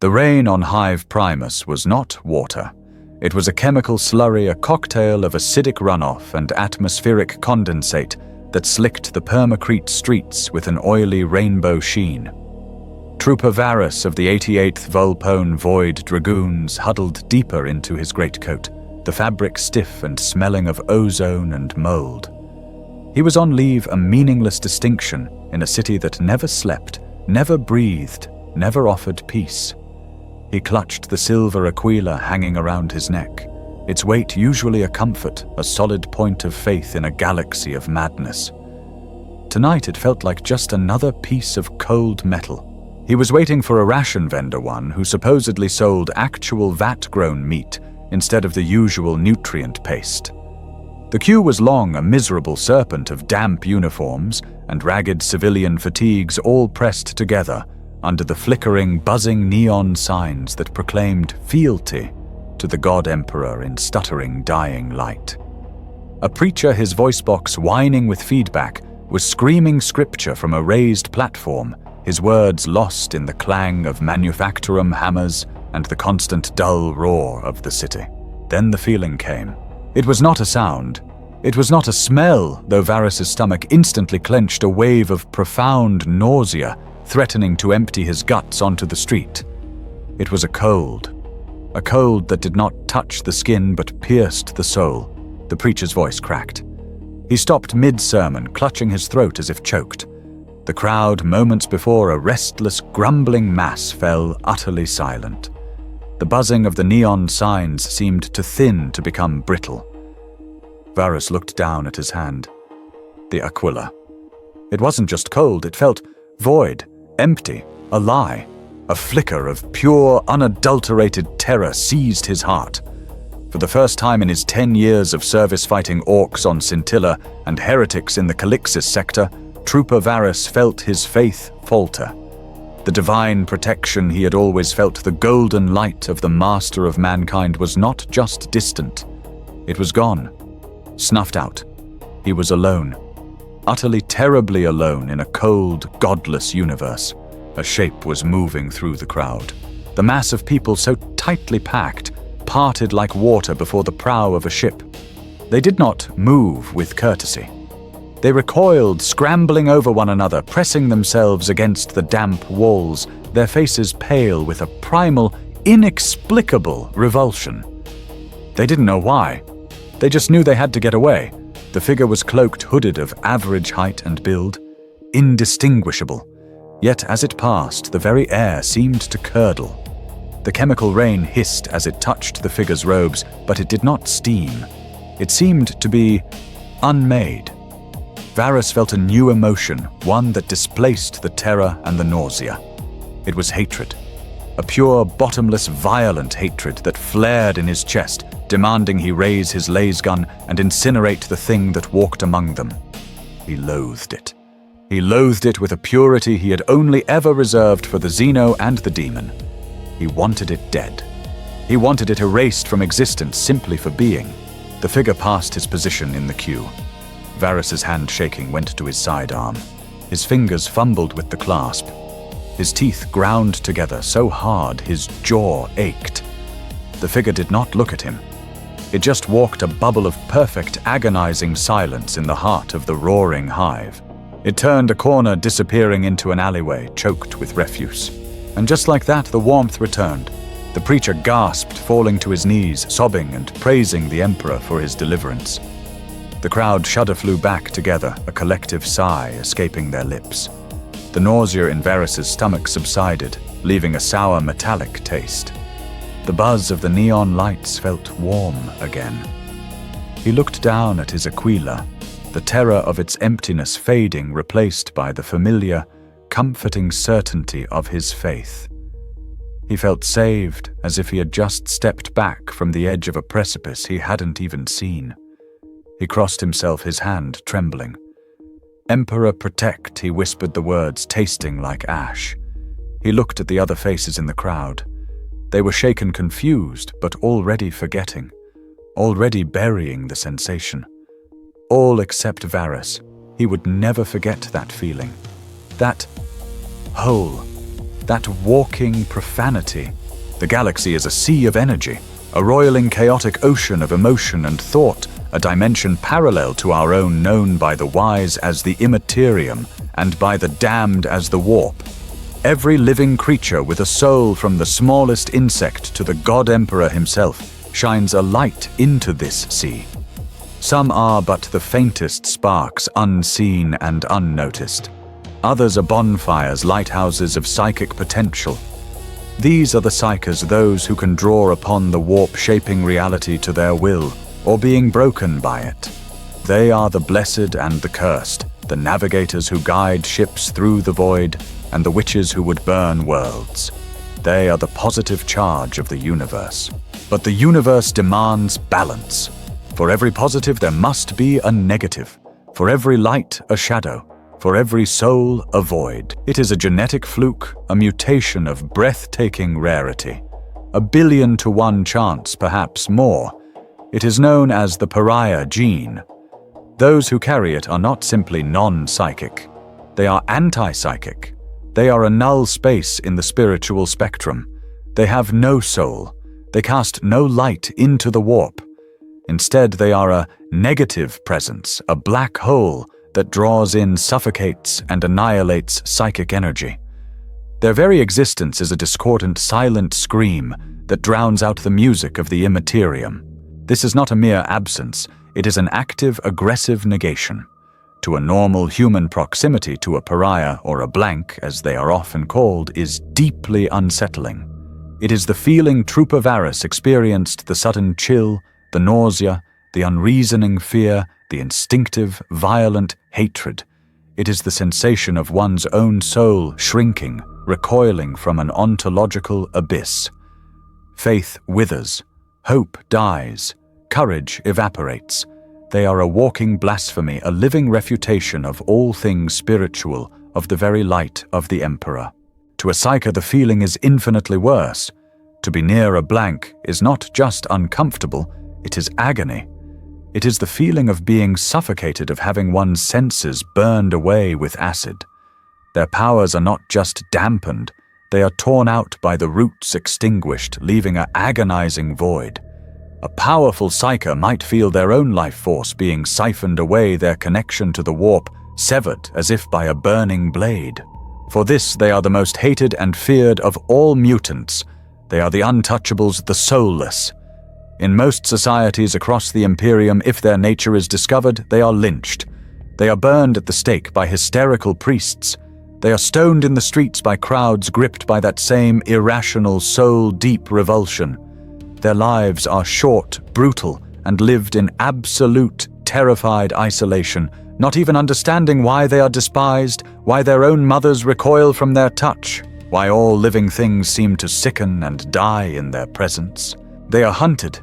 The rain on Hive Primus was not water. It was a chemical slurry, a cocktail of acidic runoff and atmospheric condensate that slicked the permacrete streets with an oily rainbow sheen. Trooper Varus of the 88th Volpone Void Dragoons huddled deeper into his greatcoat, the fabric stiff and smelling of ozone and mold. He was on leave, a meaningless distinction in a city that never slept, never breathed, never offered peace. He clutched the silver aquila hanging around his neck, its weight usually a comfort, a solid point of faith in a galaxy of madness. Tonight it felt like just another piece of cold metal. He was waiting for a ration vendor, one who supposedly sold actual vat-grown meat instead of the usual nutrient paste. The queue was long, a miserable serpent of damp uniforms and ragged civilian fatigues all pressed together under the flickering, buzzing neon signs that proclaimed fealty to the God Emperor in stuttering, dying light. A preacher, his voice box whining with feedback, was screaming scripture from a raised platform, his words lost in the clang of manufacturum hammers and the constant dull roar of the city. Then the feeling came. It was not a sound. It was not a smell, though Varus's stomach instantly clenched, a wave of profound nausea, threatening to empty his guts onto the street. It was a cold that did not touch the skin but pierced the soul. The preacher's voice cracked. He stopped mid-sermon, clutching his throat as if choked. The crowd, moments before a restless, grumbling mass, fell utterly silent. The buzzing of the neon signs seemed to thin, to become brittle. Varus looked down at his hand. The aquila. It wasn't just cold, it felt void, empty, a lie. A flicker of pure, unadulterated terror seized his heart. For the first time in his 10 years of service fighting orcs on Scintilla and heretics in the Calixis sector, Trooper Varus felt his faith falter. The divine protection he had always felt, the golden light of the master of mankind, was not just distant. It was gone, snuffed out. He was alone, utterly terribly alone in a cold, godless universe. A shape was moving through the crowd. The mass of people, so tightly packed, parted like water before the prow of a ship. They did not move with courtesy. They recoiled, scrambling over one another, pressing themselves against the damp walls, their faces pale with a primal, inexplicable revulsion. They didn't know why. They just knew they had to get away. The figure was cloaked, hooded, of average height and build, indistinguishable. Yet as it passed, the very air seemed to curdle. The chemical rain hissed as it touched the figure's robes, but it did not steam. It seemed to be unmade. Varus felt a new emotion, one that displaced the terror and the nausea. It was hatred. A pure, bottomless, violent hatred that flared in his chest, demanding he raise his laser gun and incinerate the thing that walked among them. He loathed it. He loathed it with a purity he had only ever reserved for the Xeno and the demon. He wanted it dead. He wanted it erased from existence simply for being. The figure passed his position in the queue. Varus's hand shaking went to his sidearm. His fingers fumbled with the clasp. His teeth ground together so hard his jaw ached. The figure did not look at him. It just walked, a bubble of perfect, agonizing silence in the heart of the roaring hive. It turned a corner, disappearing into an alleyway choked with refuse. And just like that, the warmth returned. The preacher gasped, falling to his knees, sobbing and praising the Emperor for his deliverance. The crowd shudder flew back together, a collective sigh escaping their lips. The nausea in Varus's stomach subsided, leaving a sour metallic taste. The buzz of the neon lights felt warm again. He looked down at his aquila, the terror of its emptiness fading, replaced by the familiar, comforting certainty of his faith. He felt saved, as if he had just stepped back from the edge of a precipice he hadn't even seen. He crossed himself, his hand trembling. "Emperor, protect," he whispered the words, tasting like ash. He looked at the other faces in the crowd. They were shaken, confused, but already forgetting, already burying the sensation. All except Varus. He would never forget that feeling. That whole, that walking profanity. The galaxy is a sea of energy, a roiling chaotic ocean of emotion and thought, a dimension parallel to our own, known by the wise as the Imperium and by the damned as the warp. Every living creature with a soul, from the smallest insect to the God Emperor himself, shines a light into this sea. Some are but the faintest sparks, unseen and unnoticed. Others are bonfires, lighthouses of psychic potential. These are the Psykers, those who can draw upon the warp, shaping reality to their will, or being broken by it. They are the blessed and the cursed, the navigators who guide ships through the void, and the witches who would burn worlds. They are the positive charge of the universe. But the universe demands balance. For every positive there must be a negative. For every light, a shadow. For every soul, a void. It is a genetic fluke, a mutation of breathtaking rarity. 1,000,000,000 to 1 chance, perhaps more. It is known as the pariah gene. Those who carry it are not simply non-psychic. They are anti-psychic. They are a null space in the spiritual spectrum. They have no soul. They cast no light into the warp. Instead, they are a negative presence, a black hole that draws in, suffocates, and annihilates psychic energy. Their very existence is a discordant, silent scream that drowns out the music of the Imperium. This is not a mere absence, it is an active, aggressive negation. To a normal human, proximity to a pariah, or a blank, as they are often called, is deeply unsettling. It is the feeling Trooper Varys experienced, the sudden chill, the nausea, the unreasoning fear, the instinctive, violent hatred. It is the sensation of one's own soul shrinking, recoiling from an ontological abyss. Faith withers, hope dies, courage evaporates. They are a walking blasphemy, a living refutation of all things spiritual, of the very light of the Emperor. To a Psyker, the feeling is infinitely worse. To be near a blank is not just uncomfortable, it is agony. It is the feeling of being suffocated, of having one's senses burned away with acid. Their powers are not just dampened, they are torn out by the roots, extinguished, leaving an agonizing void. A powerful Psyker might feel their own life force being siphoned away, their connection to the warp severed as if by a burning blade. For this they are the most hated and feared of all mutants. They are the untouchables, the soulless. In most societies across the Imperium, if their nature is discovered, they are lynched. They are burned at the stake by hysterical priests. They are stoned in the streets by crowds gripped by that same irrational, soul-deep revulsion. Their lives are short, brutal, and lived in absolute, terrified isolation, not even understanding why they are despised, why their own mothers recoil from their touch, why all living things seem to sicken and die in their presence. They are hunted.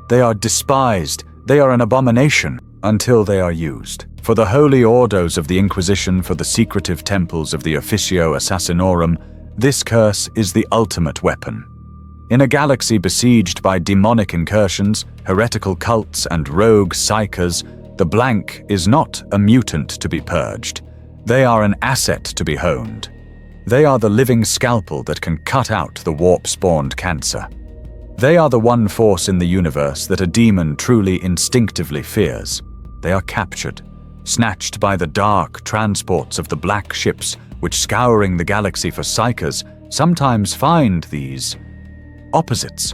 They are despised, they are an abomination, until they are used. For the holy ordos of the Inquisition, for the secretive temples of the Officio Assassinorum, this curse is the ultimate weapon. In a galaxy besieged by demonic incursions, heretical cults, and rogue Psykers, the blank is not a mutant to be purged. They are an asset to be honed. They are the living scalpel that can cut out the warp-spawned cancer. They are the one force in the universe that a demon truly instinctively fears. They are captured, snatched by the dark transports of the black ships which, scouring the galaxy for Psykers, sometimes find these opposites.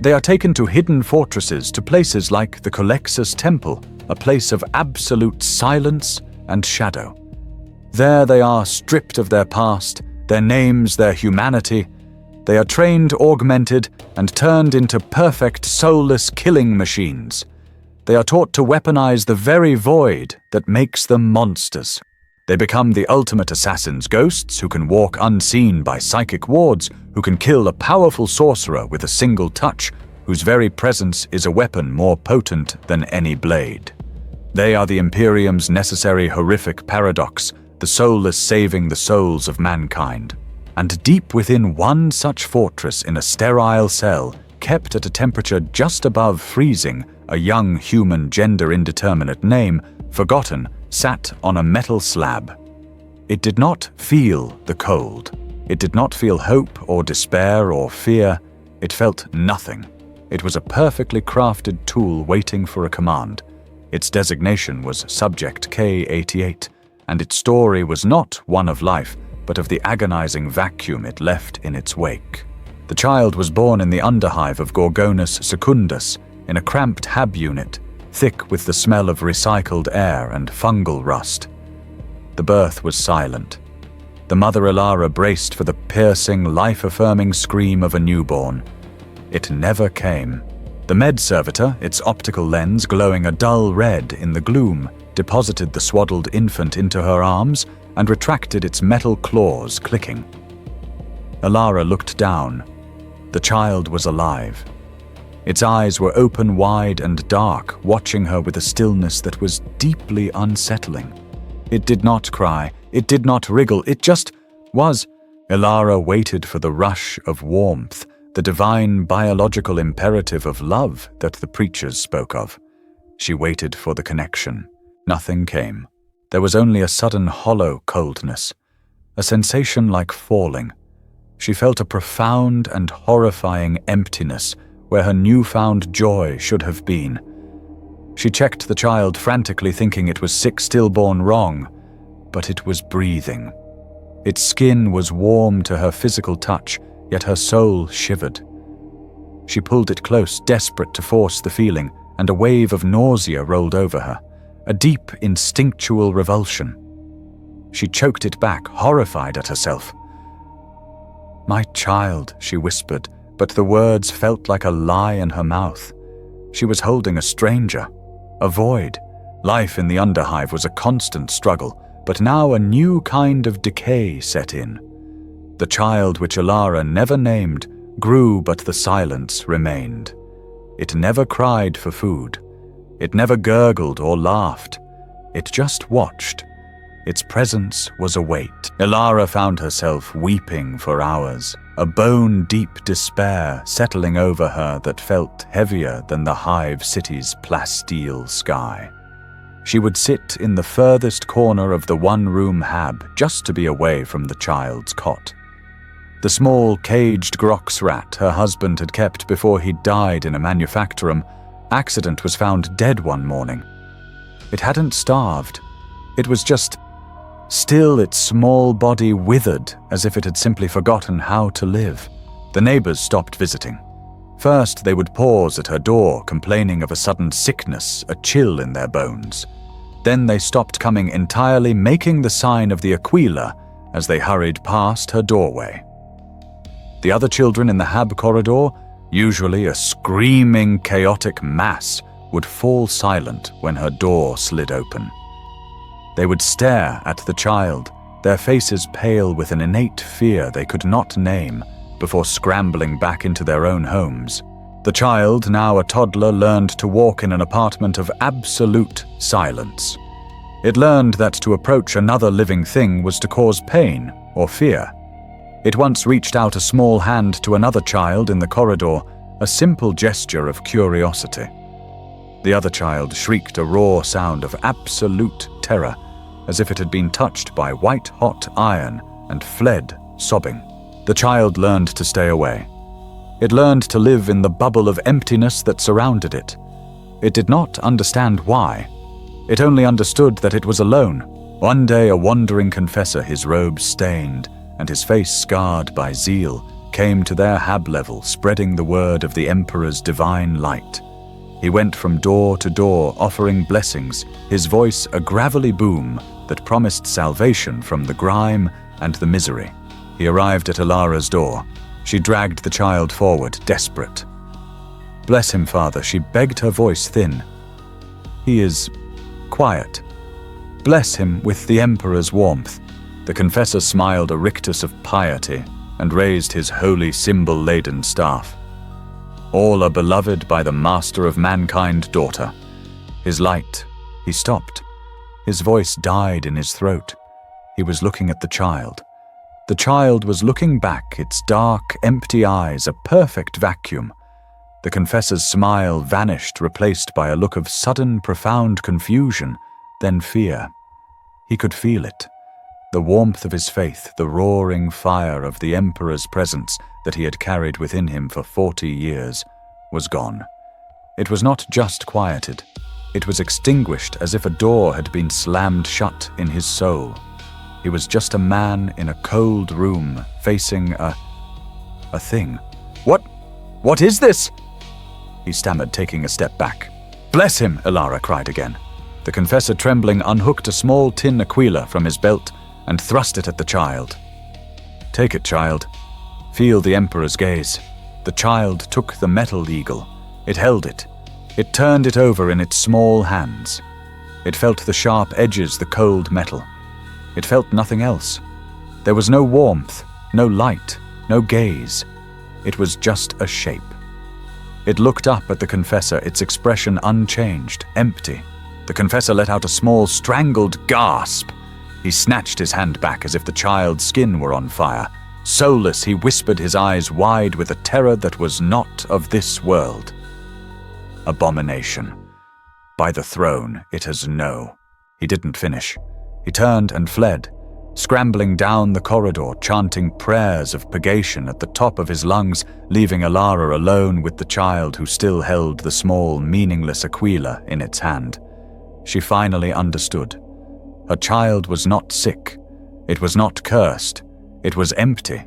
They are taken to hidden fortresses, to places like the Colexus Temple, a place of absolute silence and shadow. There they are stripped of their past, their names, their humanity. They are trained, augmented, and turned into perfect, soulless killing machines. They are taught to weaponize the very void that makes them monsters. They become the ultimate assassins, ghosts who can walk unseen by psychic wards, who can kill a powerful sorcerer with a single touch, whose very presence is a weapon more potent than any blade. They are the Imperium's necessary horrific paradox, the soulless saving the souls of mankind. And deep within one such fortress, in a sterile cell, kept at a temperature just above freezing, a young human, gender indeterminate name, forgotten, sat on a metal slab. It did not feel the cold. It did not feel hope or despair or fear. It felt nothing. It was a perfectly crafted tool waiting for a command. Its designation was Subject K-88, and its story was not one of life, but of the agonizing vacuum it left in its wake. The child was born in the underhive of Gorgonus Secundus, in a cramped hab unit, thick with the smell of recycled air and fungal rust. The birth was silent. The mother Elara braced for the piercing, life-affirming scream of a newborn. It never came. The med servitor, its optical lens glowing a dull red in the gloom, deposited the swaddled infant into her arms and retracted its metal claws, clicking. Elara looked down. The child was alive. Its eyes were open wide and dark, watching her with a stillness that was deeply unsettling. It did not cry, it did not wriggle, it just was. Elara waited for the rush of warmth, the divine biological imperative of love that the preachers spoke of. She waited for the connection. Nothing came. There was only a sudden hollow coldness, a sensation like falling. She felt a profound and horrifying emptiness where her newfound joy should have been. She checked the child frantically, thinking it was sick stillborn wrong, but it was breathing. Its skin was warm to her physical touch, yet her soul shivered. She pulled it close, desperate to force the feeling, and a wave of nausea rolled over her, a deep, instinctual revulsion. She choked it back, horrified at herself. "My child," she whispered, but the words felt like a lie in her mouth. She was holding a stranger, a void. Life in the underhive was a constant struggle, but now a new kind of decay set in. The child which Elara never named grew, but the silence remained. It never cried for food. It never gurgled or laughed. It just watched. Its presence was a weight. Elara found herself weeping for hours, a bone-deep despair settling over her that felt heavier than the hive city's plasteel sky. She would sit in the furthest corner of the one-room hab just to be away from the child's cot. The small, caged grox rat her husband had kept before he died in a manufactorum accident was found dead one morning. It hadn't starved. It was just still, its small body withered as if it had simply forgotten how to live. The neighbors stopped visiting. First, they would pause at her door, complaining of a sudden sickness, a chill in their bones. Then they stopped coming entirely, making the sign of the Aquila as they hurried past her doorway. The other children in the hab corridor, usually a screaming, chaotic mass, would fall silent when her door slid open. They would stare at the child, their faces pale with an innate fear they could not name, before scrambling back into their own homes. The child, now a toddler, learned to walk in an apartment of absolute silence. It learned that to approach another living thing was to cause pain or fear. It once reached out a small hand to another child in the corridor, a simple gesture of curiosity. The other child shrieked a raw sound of absolute terror, as if it had been touched by white-hot iron, and fled, sobbing. The child learned to stay away. It learned to live in the bubble of emptiness that surrounded it. It did not understand why. It only understood that it was alone. One day a wandering confessor, his robes stained, and his face scarred by zeal, came to their hab level, spreading the word of the Emperor's divine light. He went from door to door, offering blessings, his voice a gravelly boom that promised salvation from the grime and the misery. He arrived at Elara's door. She dragged the child forward, desperate. "Bless him, Father," she begged, her voice thin. "He is quiet. Bless him with the Emperor's warmth." The confessor smiled a rictus of piety and raised his holy symbol-laden staff. "All are beloved by the master of mankind, daughter." His light. He stopped. His voice died in his throat. He was looking at the child. The child was looking back, its dark, empty eyes a perfect vacuum. The confessor's smile vanished, replaced by a look of sudden, profound confusion, then fear. He could feel it. The warmth of his faith, the roaring fire of the Emperor's presence that he had carried within him for 40 years, was gone. It was not just quieted. It was extinguished as if a door had been slammed shut in his soul. He was just a man in a cold room facing a thing. What is this? He stammered, taking a step back. Bless him, Ilara cried again. The confessor, trembling, unhooked a small tin aquila from his belt and thrust it at the child. Take it, child. Feel the Emperor's gaze. The child took the metal eagle. It held it. It turned it over in its small hands. It felt the sharp edges, the cold metal. It felt nothing else. There was no warmth, no light, no gaze. It was just a shape. It looked up at the confessor, its expression unchanged, empty. The confessor let out a small, strangled gasp. He snatched his hand back as if the child's skin were on fire. Soulless, he whispered, his eyes wide with a terror that was not of this world. Abomination. By the throne, it has no. He didn't finish. He turned and fled, scrambling down the corridor, chanting prayers of purgation at the top of his lungs, leaving Ilara alone with the child who still held the small, meaningless aquila in its hand. She finally understood. Her child was not sick. It was not cursed. It was empty.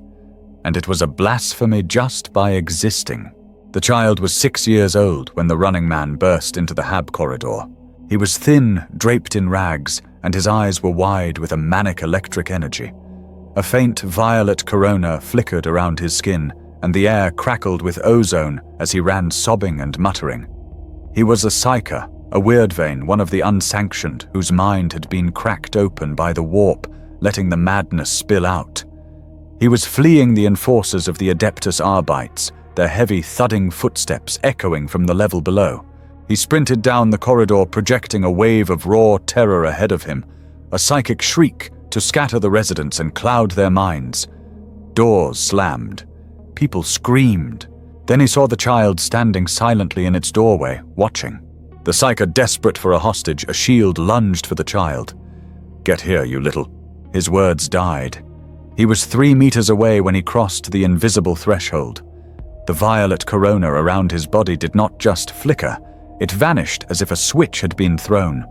And it was a blasphemy just by existing. The child was 6 years old when the running man burst into the hab corridor. He was thin, draped in rags, and his eyes were wide with a manic electric energy. A faint violet corona flickered around his skin, and the air crackled with ozone as he ran sobbing and muttering. He was a Psyker, a weirdvein, one of the unsanctioned, whose mind had been cracked open by the warp, letting the madness spill out. He was fleeing the enforcers of the Adeptus Arbites, their heavy, thudding footsteps echoing from the level below. He sprinted down the corridor, projecting a wave of raw terror ahead of him, a psychic shriek to scatter the residents and cloud their minds. Doors slammed. People screamed. Then he saw the child standing silently in its doorway, watching. The Psyker, desperate for a hostage, a shield lunged for the child. Get here, you little. His words died. He was 3 meters away when he crossed the invisible threshold. The violet corona around his body did not just flicker. It vanished as if a switch had been thrown.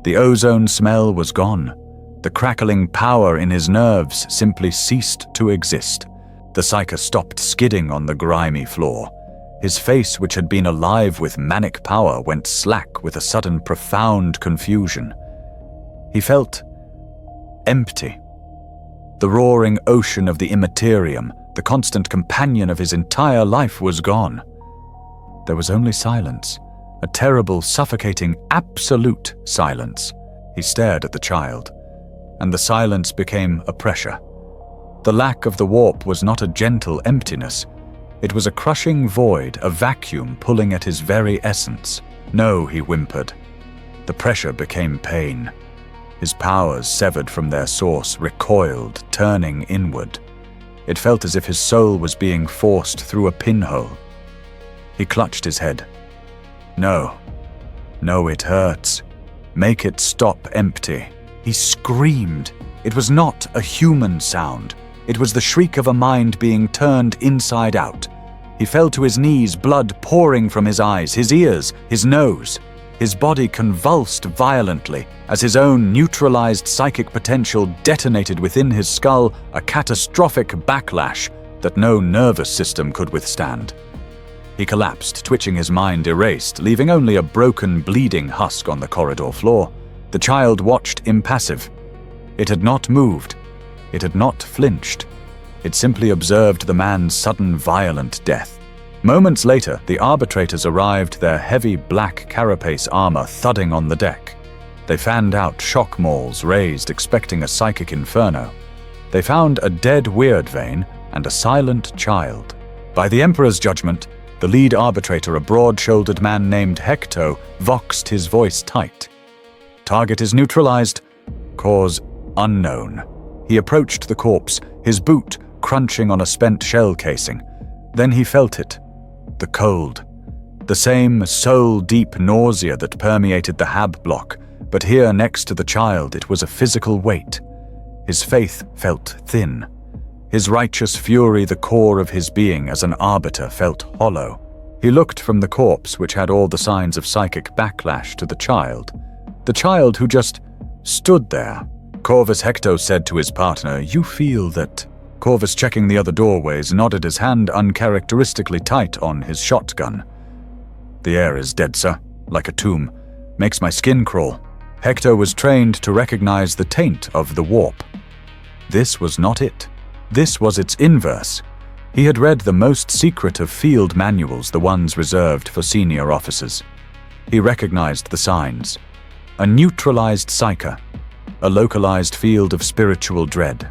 The ozone smell was gone. The crackling power in his nerves simply ceased to exist. The Psyker stopped skidding on the grimy floor. His face, which had been alive with manic power, went slack with a sudden profound confusion. He felt empty. The roaring ocean of the Imperium, the constant companion of his entire life, was gone. There was only silence. A terrible, suffocating, absolute silence. He stared at the child, and the silence became a pressure. The lack of the warp was not a gentle emptiness. It was a crushing void, a vacuum pulling at his very essence. No, he whimpered. The pressure became pain. His powers, severed from their source, recoiled, turning inward. It felt as if his soul was being forced through a pinhole. He clutched his head. No. No, it hurts. Make it stop empty. He screamed. It was not a human sound. It was the shriek of a mind being turned inside out. He fell to his knees, blood pouring from his eyes, his ears, his nose. His body convulsed violently as his own neutralized psychic potential detonated within his skull, a catastrophic backlash that no nervous system could withstand. He collapsed, twitching, his mind erased, leaving only a broken, bleeding husk on the corridor floor. The child watched impassive. It had not moved. It had not flinched. It simply observed the man's sudden, violent death. Moments later, the arbitrators arrived, their heavy black carapace armor thudding on the deck. They fanned out, shock mauls raised, expecting a psychic inferno. They found a dead weirdvein and a silent child. By the Emperor's judgment, the lead arbitrator, a broad-shouldered man named Hecto, voxed his voice tight. Target is neutralized. Cause unknown. He approached the corpse, his boot crunching on a spent shell casing. Then he felt it. The cold. The same soul-deep nausea that permeated the hab block, but here next to the child it was a physical weight. His faith felt thin. His righteous fury, the core of his being as an arbiter, felt hollow. He looked from the corpse, which had all the signs of psychic backlash, to the child who just stood there. Corvus Hector said to his partner, "You feel that?" Corvus, checking the other doorways, nodded, his hand uncharacteristically tight on his shotgun. "The air is dead, sir, like a tomb. Makes my skin crawl." Hector was trained to recognize the taint of the warp. This was not it. This was its inverse. He had read the most secret of field manuals, the ones reserved for senior officers. He recognized the signs. A neutralized psyker. A localized field of spiritual dread.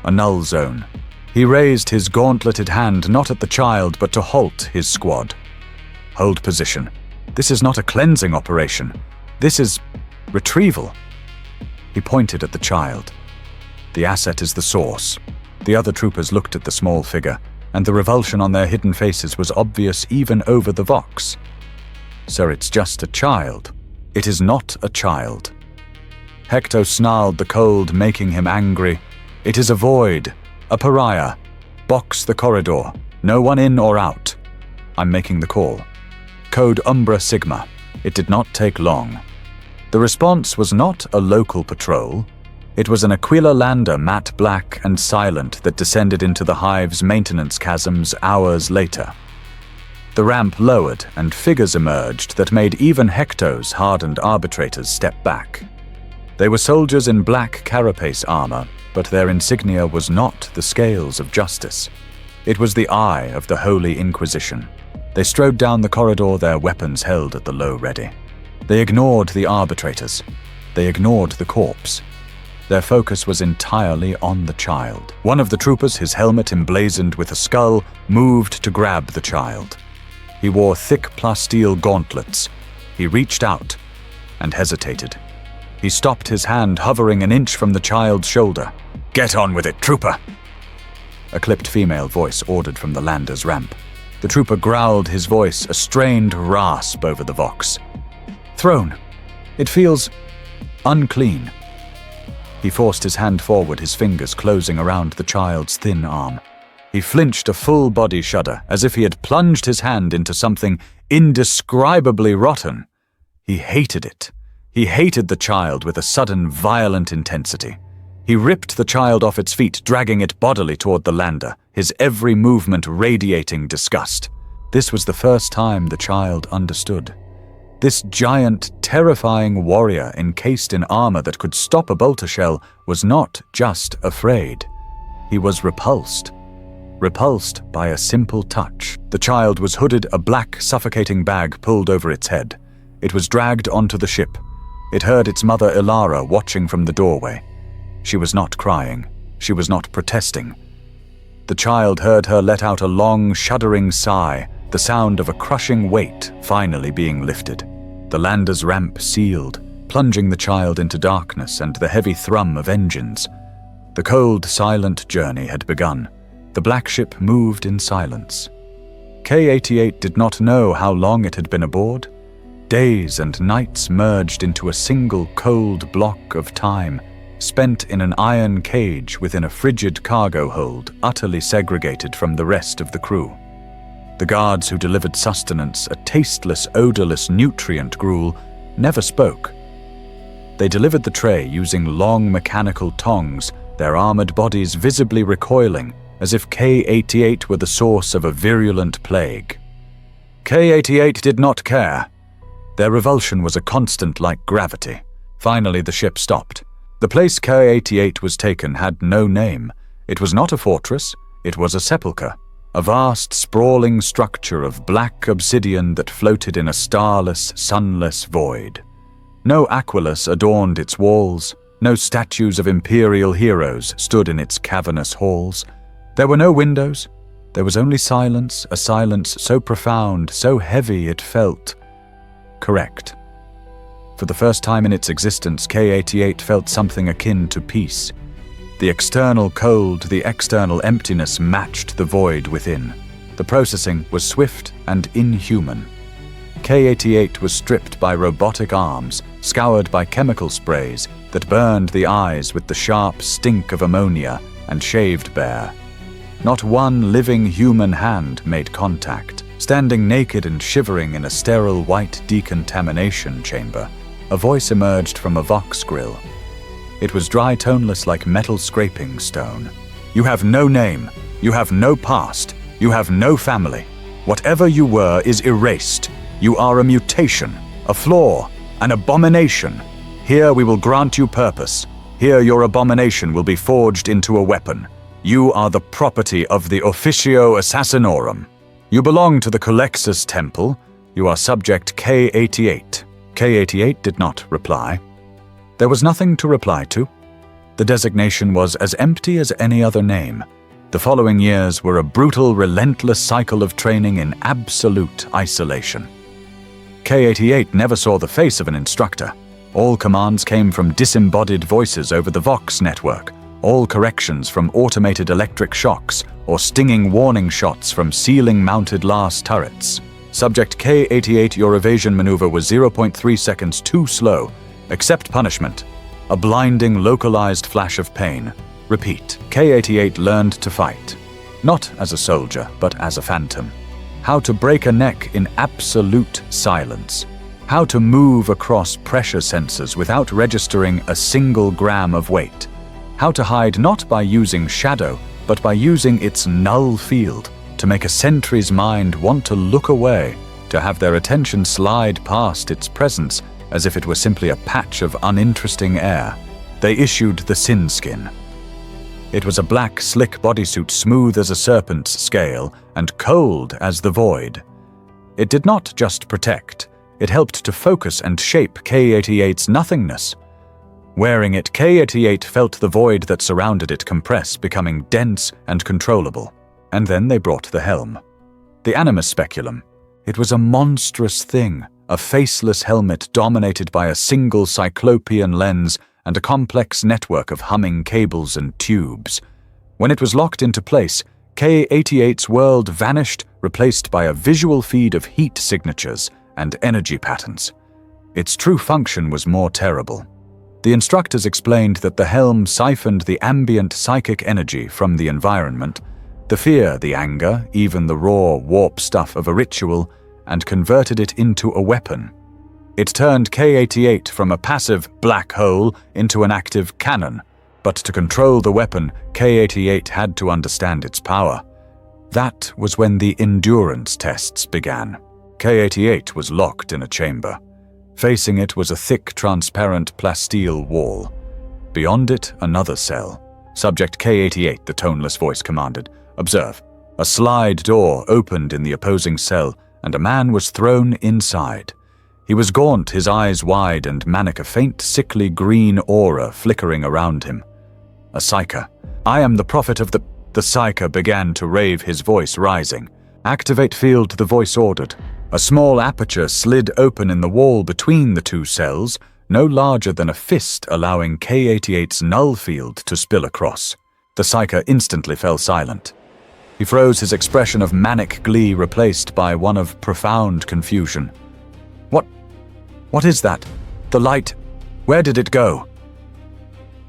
A null zone. He raised his gauntleted hand not at the child, but to halt his squad. "Hold position. This is not a cleansing operation. This is retrieval." He pointed at the child. "The asset is the source." The other troopers looked at the small figure, and the revulsion on their hidden faces was obvious even over the vox. "Sir, it's just a child." "It is not a child." Hector snarled, the cold making him angry. "It is a void, a pariah. Box the corridor. No one in or out. I'm making the call. Code Umbra Sigma." It did not take long. The response was not a local patrol. It was an Aquila lander, matte black and silent, that descended into the hive's maintenance chasms hours later. The ramp lowered, and figures emerged that made even Hector's hardened arbitrators step back. They were soldiers in black carapace armor, but their insignia was not the scales of justice. It was the eye of the Holy Inquisition. They strode down the corridor, their weapons held at the low ready. They ignored the arbitrators. They ignored the corpse. Their focus was entirely on the child. One of the troopers, his helmet emblazoned with a skull, moved to grab the child. He wore thick plasteel gauntlets. He reached out and hesitated. He stopped, his hand hovering an inch from the child's shoulder. "Get on with it, trooper!" A clipped female voice ordered from the lander's ramp. The trooper growled, his voice a strained rasp over the vox. "Throne. It feels unclean." He forced his hand forward, his fingers closing around the child's thin arm. He flinched, a full body shudder, as if he had plunged his hand into something indescribably rotten. He hated it. He hated the child with a sudden, violent intensity. He ripped the child off its feet, dragging it bodily toward the lander, his every movement radiating disgust. This was the first time the child understood. This giant, terrifying warrior encased in armor that could stop a bolter shell was not just afraid. He was repulsed. Repulsed by a simple touch. The child was hooded, a black, suffocating bag pulled over its head. It was dragged onto the ship. It heard its mother Ilara watching from the doorway. She was not crying. She was not protesting. The child heard her let out a long, shuddering sigh, the sound of a crushing weight finally being lifted. The lander's ramp sealed, plunging the child into darkness and the heavy thrum of engines. The cold, silent journey had begun. The black ship moved in silence. K-88 did not know how long it had been aboard. Days and nights merged into a single cold block of time, spent in an iron cage within a frigid cargo hold, utterly segregated from the rest of the crew. The guards who delivered sustenance, a tasteless, odorless nutrient gruel, never spoke. They delivered the tray using long mechanical tongs, their armored bodies visibly recoiling, as if K-88 were the source of a virulent plague. K-88 did not care. Their revulsion was a constant like gravity. Finally, the ship stopped. The place K-88 was taken had no name. It was not a fortress, it was a sepulchre. A vast, sprawling structure of black obsidian that floated in a starless, sunless void. No aquilus adorned its walls. No statues of imperial heroes stood in its cavernous halls. There were no windows. There was only silence, a silence so profound, so heavy it felt correct. For the first time in its existence, K-88 felt something akin to peace. The external cold, the external emptiness matched the void within. The processing was swift and inhuman. K-88 was stripped by robotic arms, scoured by chemical sprays that burned the eyes with the sharp stink of ammonia and shaved bare. Not one living human hand made contact. Standing naked and shivering in a sterile white decontamination chamber, a voice emerged from a vox grill. It was dry, toneless like metal scraping stone. You have no name. You have no past. You have no family. Whatever you were is erased. You are a mutation, a flaw, an abomination. Here we will grant you purpose. Here your abomination will be forged into a weapon. You are the property of the Officio Assassinorum. You belong to the Colexus Temple. You are subject K-88. K-88 did not reply. There was nothing to reply to. The designation was as empty as any other name. The following years were a brutal, relentless cycle of training in absolute isolation. K-88 never saw the face of an instructor. All commands came from disembodied voices over the Vox network. All corrections from automated electric shocks or stinging warning shots from ceiling-mounted LAS turrets. Subject K-88, your evasion maneuver was 0.3 seconds too slow. Accept punishment. A blinding, localized flash of pain. Repeat. K-88 learned to fight. Not as a soldier, but as a phantom. How to break a neck in absolute silence. How to move across pressure sensors without registering a single gram of weight. How to hide not by using shadow, but by using its null field to make a sentry's mind want to look away, to have their attention slide past its presence as if it were simply a patch of uninteresting air. They issued the Sin Skin. It was a black, slick bodysuit smooth as a serpent's scale and cold as the void. It did not just protect, it helped to focus and shape K-88's nothingness. Wearing it, K-88 felt the void that surrounded it compress, becoming dense and controllable. And then they brought the helm. The Animus Speculum. It was a monstrous thing, a faceless helmet dominated by a single cyclopean lens and a complex network of humming cables and tubes. When it was locked into place, K-88's world vanished, replaced by a visual feed of heat signatures and energy patterns. Its true function was more terrible. The instructors explained that the helm siphoned the ambient psychic energy from the environment, the fear, the anger, even the raw warp stuff of a ritual, and converted it into a weapon. It turned K-88 from a passive black hole into an active cannon, but to control the weapon, K-88 had to understand its power. That was when the endurance tests began. K-88 was locked in a chamber. Facing it was a thick, transparent plasteel wall. Beyond it, another cell. Subject K-88, the toneless voice commanded. Observe. A slide door opened in the opposing cell, and a man was thrown inside. He was gaunt, his eyes wide and manic, a faint, sickly green aura flickering around him. A Psyker. I am the prophet of the Psyker began to rave, his voice rising. Activate field, the voice ordered. A small aperture slid open in the wall between the two cells, no larger than a fist, allowing K-88's null field to spill across. The Psyker instantly fell silent. He froze, his expression of manic glee replaced by one of profound confusion. What is that? The light? Where did it go?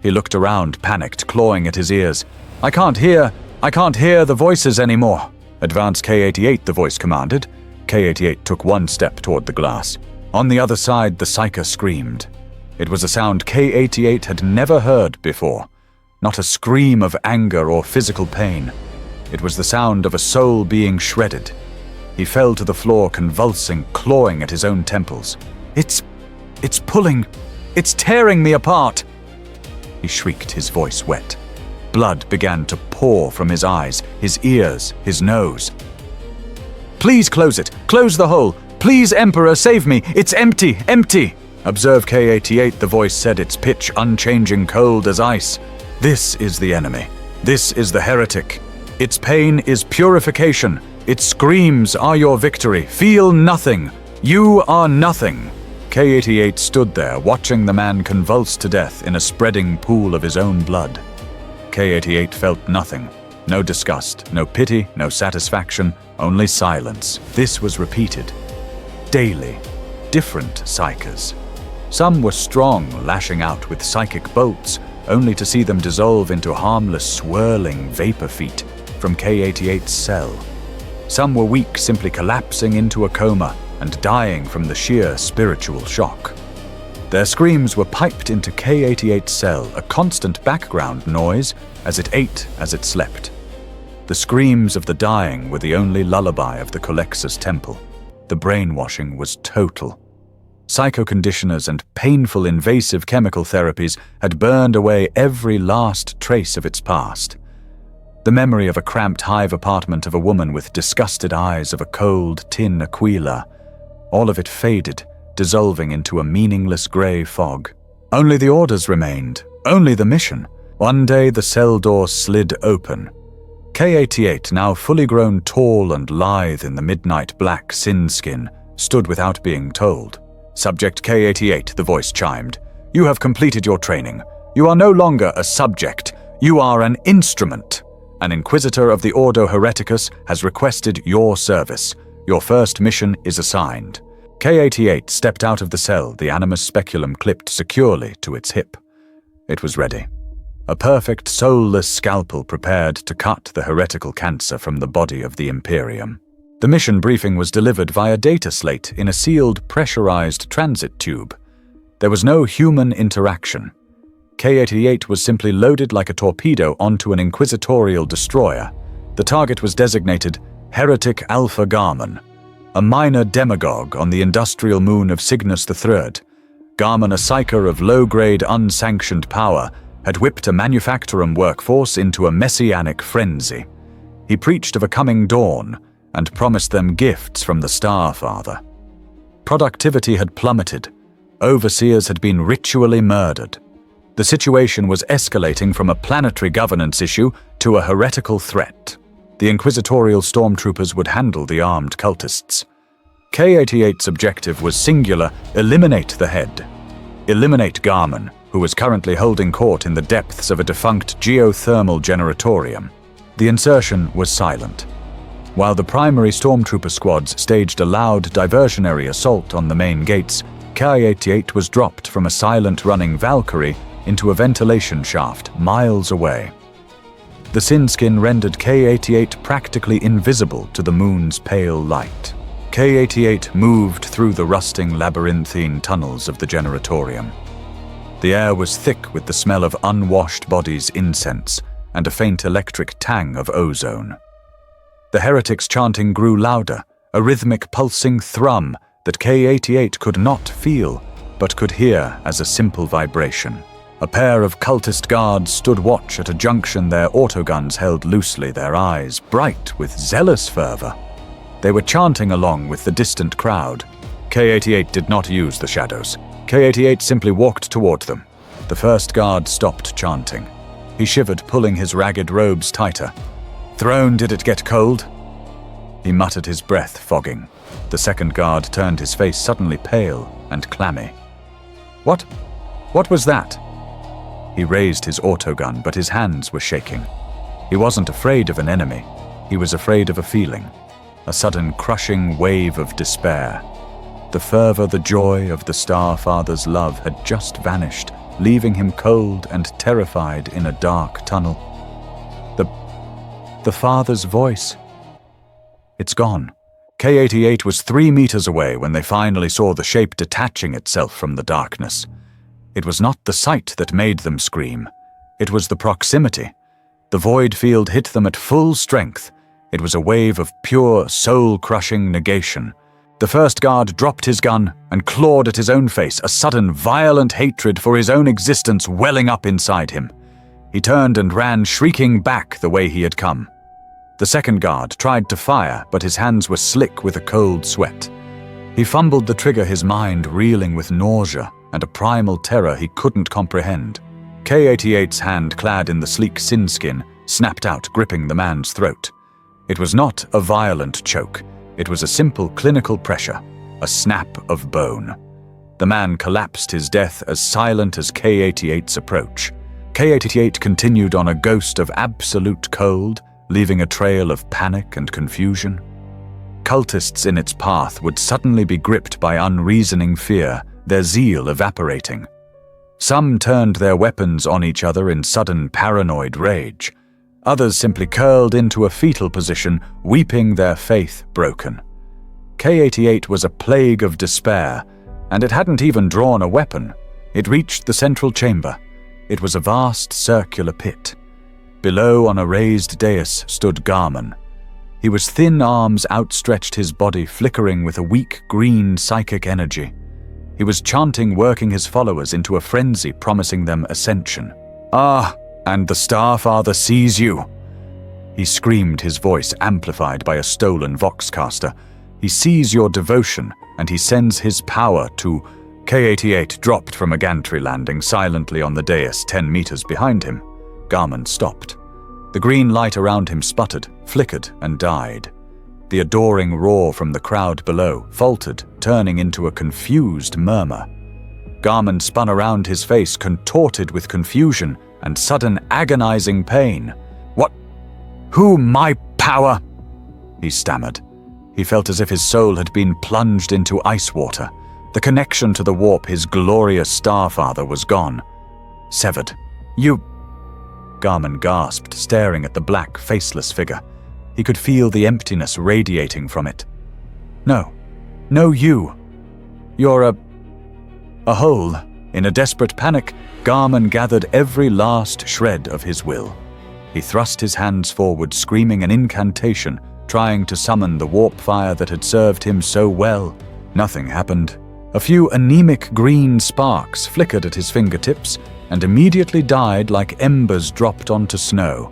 He looked around, panicked, clawing at his ears. I can't hear the voices anymore. Advance K-88, the voice commanded. K-88 took one step toward the glass. On the other side, the Psyker screamed. It was a sound K-88 had never heard before. Not a scream of anger or physical pain. It was the sound of a soul being shredded. He fell to the floor, convulsing, clawing at his own temples. It's pulling. It's tearing me apart. He shrieked, his voice wet. Blood began to pour from his eyes, his ears, his nose. Please close it. Close the hole. Please, Emperor, save me. It's empty, empty. Observe K-88, the voice said, its pitch unchanging, cold as ice. This is the enemy. This is the heretic. Its pain is purification. Its screams are your victory. Feel nothing. You are nothing. K-88 stood there, watching the man convulse to death in a spreading pool of his own blood. K-88 felt nothing. No disgust, no pity, no satisfaction, only silence. This was repeated. Daily. Different Psykers. Some were strong, lashing out with psychic bolts, only to see them dissolve into harmless, swirling vapor feet from K-88's cell. Some were weak, simply collapsing into a coma and dying from the sheer spiritual shock. Their screams were piped into K-88's cell, a constant background noise as it ate as it slept. The screams of the dying were the only lullaby of the Colexus temple. The brainwashing was total. Psychoconditioners and painful invasive chemical therapies had burned away every last trace of its past. The memory of a cramped hive apartment of a woman with disgusted eyes of a cold tin Aquila, all of it faded, dissolving into a meaningless grey fog. Only the orders remained, only the mission. One day the cell door slid open. K-88, now fully grown tall and lithe in the midnight black sin skin, stood without being told. "Subject K-88, the voice chimed. "You have completed your training. You are no longer a subject. You are an instrument. An Inquisitor of the Ordo Hereticus has requested your service. Your first mission is assigned." K-88 stepped out of the cell, the animus speculum clipped securely to its hip. It was ready. A perfect, soulless scalpel prepared to cut the heretical cancer from the body of the Imperium. The mission briefing was delivered via data slate in a sealed, pressurized transit tube. There was no human interaction. K-88 was simply loaded like a torpedo onto an inquisitorial destroyer. The target was designated Heretic Alpha Garman, a minor demagogue on the industrial moon of Cygnus III. Garman, a psyker of low-grade, unsanctioned power, had whipped a manufacturing workforce into a messianic frenzy. He preached of a coming dawn and promised them gifts from the Star Father. Productivity had plummeted. Overseers had been ritually murdered. The situation was escalating from a planetary governance issue to a heretical threat. The inquisitorial stormtroopers would handle the armed cultists. K-88's objective was singular: eliminate the head. Eliminate Garman, who was currently holding court in the depths of a defunct geothermal generatorium. The insertion was silent. While the primary stormtrooper squads staged a loud diversionary assault on the main gates, K-88 was dropped from a silent running Valkyrie into a ventilation shaft miles away. The sin skin rendered K-88 practically invisible to the moon's pale light. K-88 moved through the rusting labyrinthine tunnels of the generatorium. The air was thick with the smell of unwashed bodies' incense and a faint electric tang of ozone. The heretics' chanting grew louder, a rhythmic pulsing thrum that K-88 could not feel, but could hear as a simple vibration. A pair of cultist guards stood watch at a junction, their autoguns held loosely, their eyes bright with zealous fervor. They were chanting along with the distant crowd. K-88 did not use the shadows. K-88 simply walked toward them. The first guard stopped chanting. He shivered, pulling his ragged robes tighter. "Throne, did it get cold?" He muttered, his breath fogging. The second guard turned, his face suddenly pale and clammy. What was that?" He raised his autogun, but his hands were shaking. He wasn't afraid of an enemy. He was afraid of a feeling. A sudden crushing wave of despair. The fervor, the joy of the Star Father's love had just vanished, leaving him cold and terrified in a dark tunnel. The Father's voice. It's gone. K-88 was 3 meters away when they finally saw the shape detaching itself from the darkness. It was not the sight that made them scream. It was the proximity. The void field hit them at full strength. It was a wave of pure, soul-crushing negation. The first guard dropped his gun and clawed at his own face, a sudden, violent hatred for his own existence welling up inside him. He turned and ran, shrieking back the way he had come. The second guard tried to fire, but his hands were slick with a cold sweat. He fumbled the trigger, his mind reeling with nausea and a primal terror he couldn't comprehend. K-88's hand, clad in the sleek sin skin, snapped out, gripping the man's throat. It was not a violent choke. It was a simple clinical pressure, a snap of bone. The man collapsed, his death as silent as K-88's approach. K-88 continued on a ghost of absolute cold, leaving a trail of panic and confusion. Cultists in its path would suddenly be gripped by unreasoning fear their zeal evaporating. Some turned their weapons on each other in sudden paranoid rage. Others simply curled into a fetal position, weeping their faith broken. K-88 was a plague of despair, and it hadn't even drawn a weapon. It reached the central chamber. It was a vast circular pit. Below, on a raised dais, stood Garman. He was thin arms outstretched, his body flickering with a weak green psychic energy. He was chanting, working his followers into a frenzy, promising them ascension. "Ah, and the Starfather sees you!" He screamed, his voice amplified by a stolen voxcaster. "He sees your devotion, and he sends his power to—" K-88 dropped from a gantry landing silently on the dais 10 meters behind him. Garman stopped. The green light around him sputtered, flickered, and died. The adoring roar from the crowd below faltered, turning into a confused murmur. Garman spun around, his face contorted with confusion and sudden agonizing pain. "What? Who? My power?" he stammered. He felt as if his soul had been plunged into ice water. The connection to the warp, his glorious Starfather, was gone. Severed. "You—" Garman gasped, staring at the black, faceless figure. He could feel the emptiness radiating from it. "No. No, you. You're a hole." In a desperate panic, Garman gathered every last shred of his will. He thrust his hands forward, screaming an incantation, trying to summon the warp fire that had served him so well. Nothing happened. A few anemic green sparks flickered at his fingertips and immediately died like embers dropped onto snow.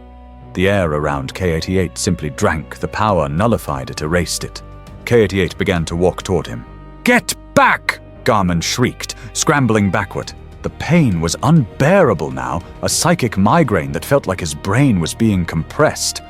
The air around K-88 simply drank the power, nullified it, erased it. K-88 began to walk toward him. "Get back!" Garman shrieked, scrambling backward. The pain was unbearable now, a psychic migraine that felt like his brain was being compressed.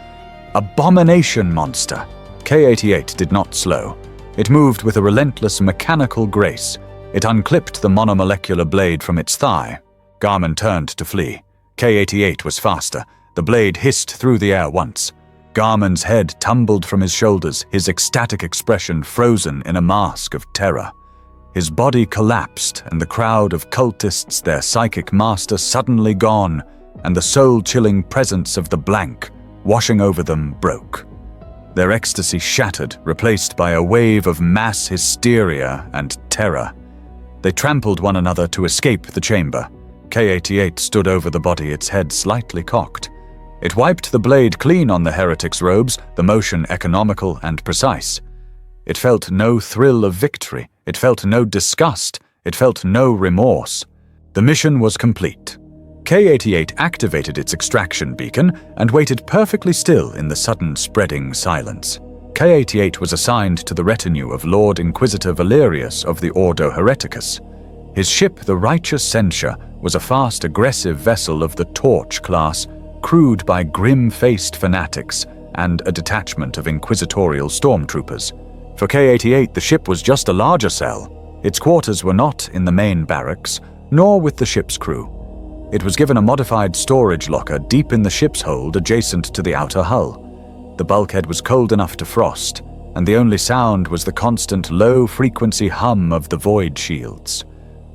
Abomination monster. K-88 did not slow. It moved with a relentless mechanical grace. It unclipped the monomolecular blade from its thigh. Garman turned to flee. K-88 was faster. The blade hissed through the air once. Garman's head tumbled from his shoulders, his ecstatic expression frozen in a mask of terror. His body collapsed, and the crowd of cultists, their psychic master suddenly gone, and the soul-chilling presence of the blank washing over them broke. Their ecstasy shattered, replaced by a wave of mass hysteria and terror. They trampled one another to escape the chamber. K-88 stood over the body, its head slightly cocked. It wiped the blade clean on the heretic's robes, the motion economical and precise. It felt no thrill of victory. It felt no disgust. It felt no remorse. The mission was complete. K-88 activated its extraction beacon and waited perfectly still in the sudden spreading silence. K-88 was assigned to the retinue of Lord Inquisitor Valerius of the Ordo Hereticus. His ship, the Righteous Censure, was a fast, aggressive vessel of the Torch class, crewed by grim-faced fanatics and a detachment of inquisitorial stormtroopers. For K-88, the ship was just a larger cell. Its quarters were not in the main barracks, nor with the ship's crew. It was given a modified storage locker deep in the ship's hold adjacent to the outer hull. The bulkhead was cold enough to frost, and the only sound was the constant low-frequency hum of the void shields.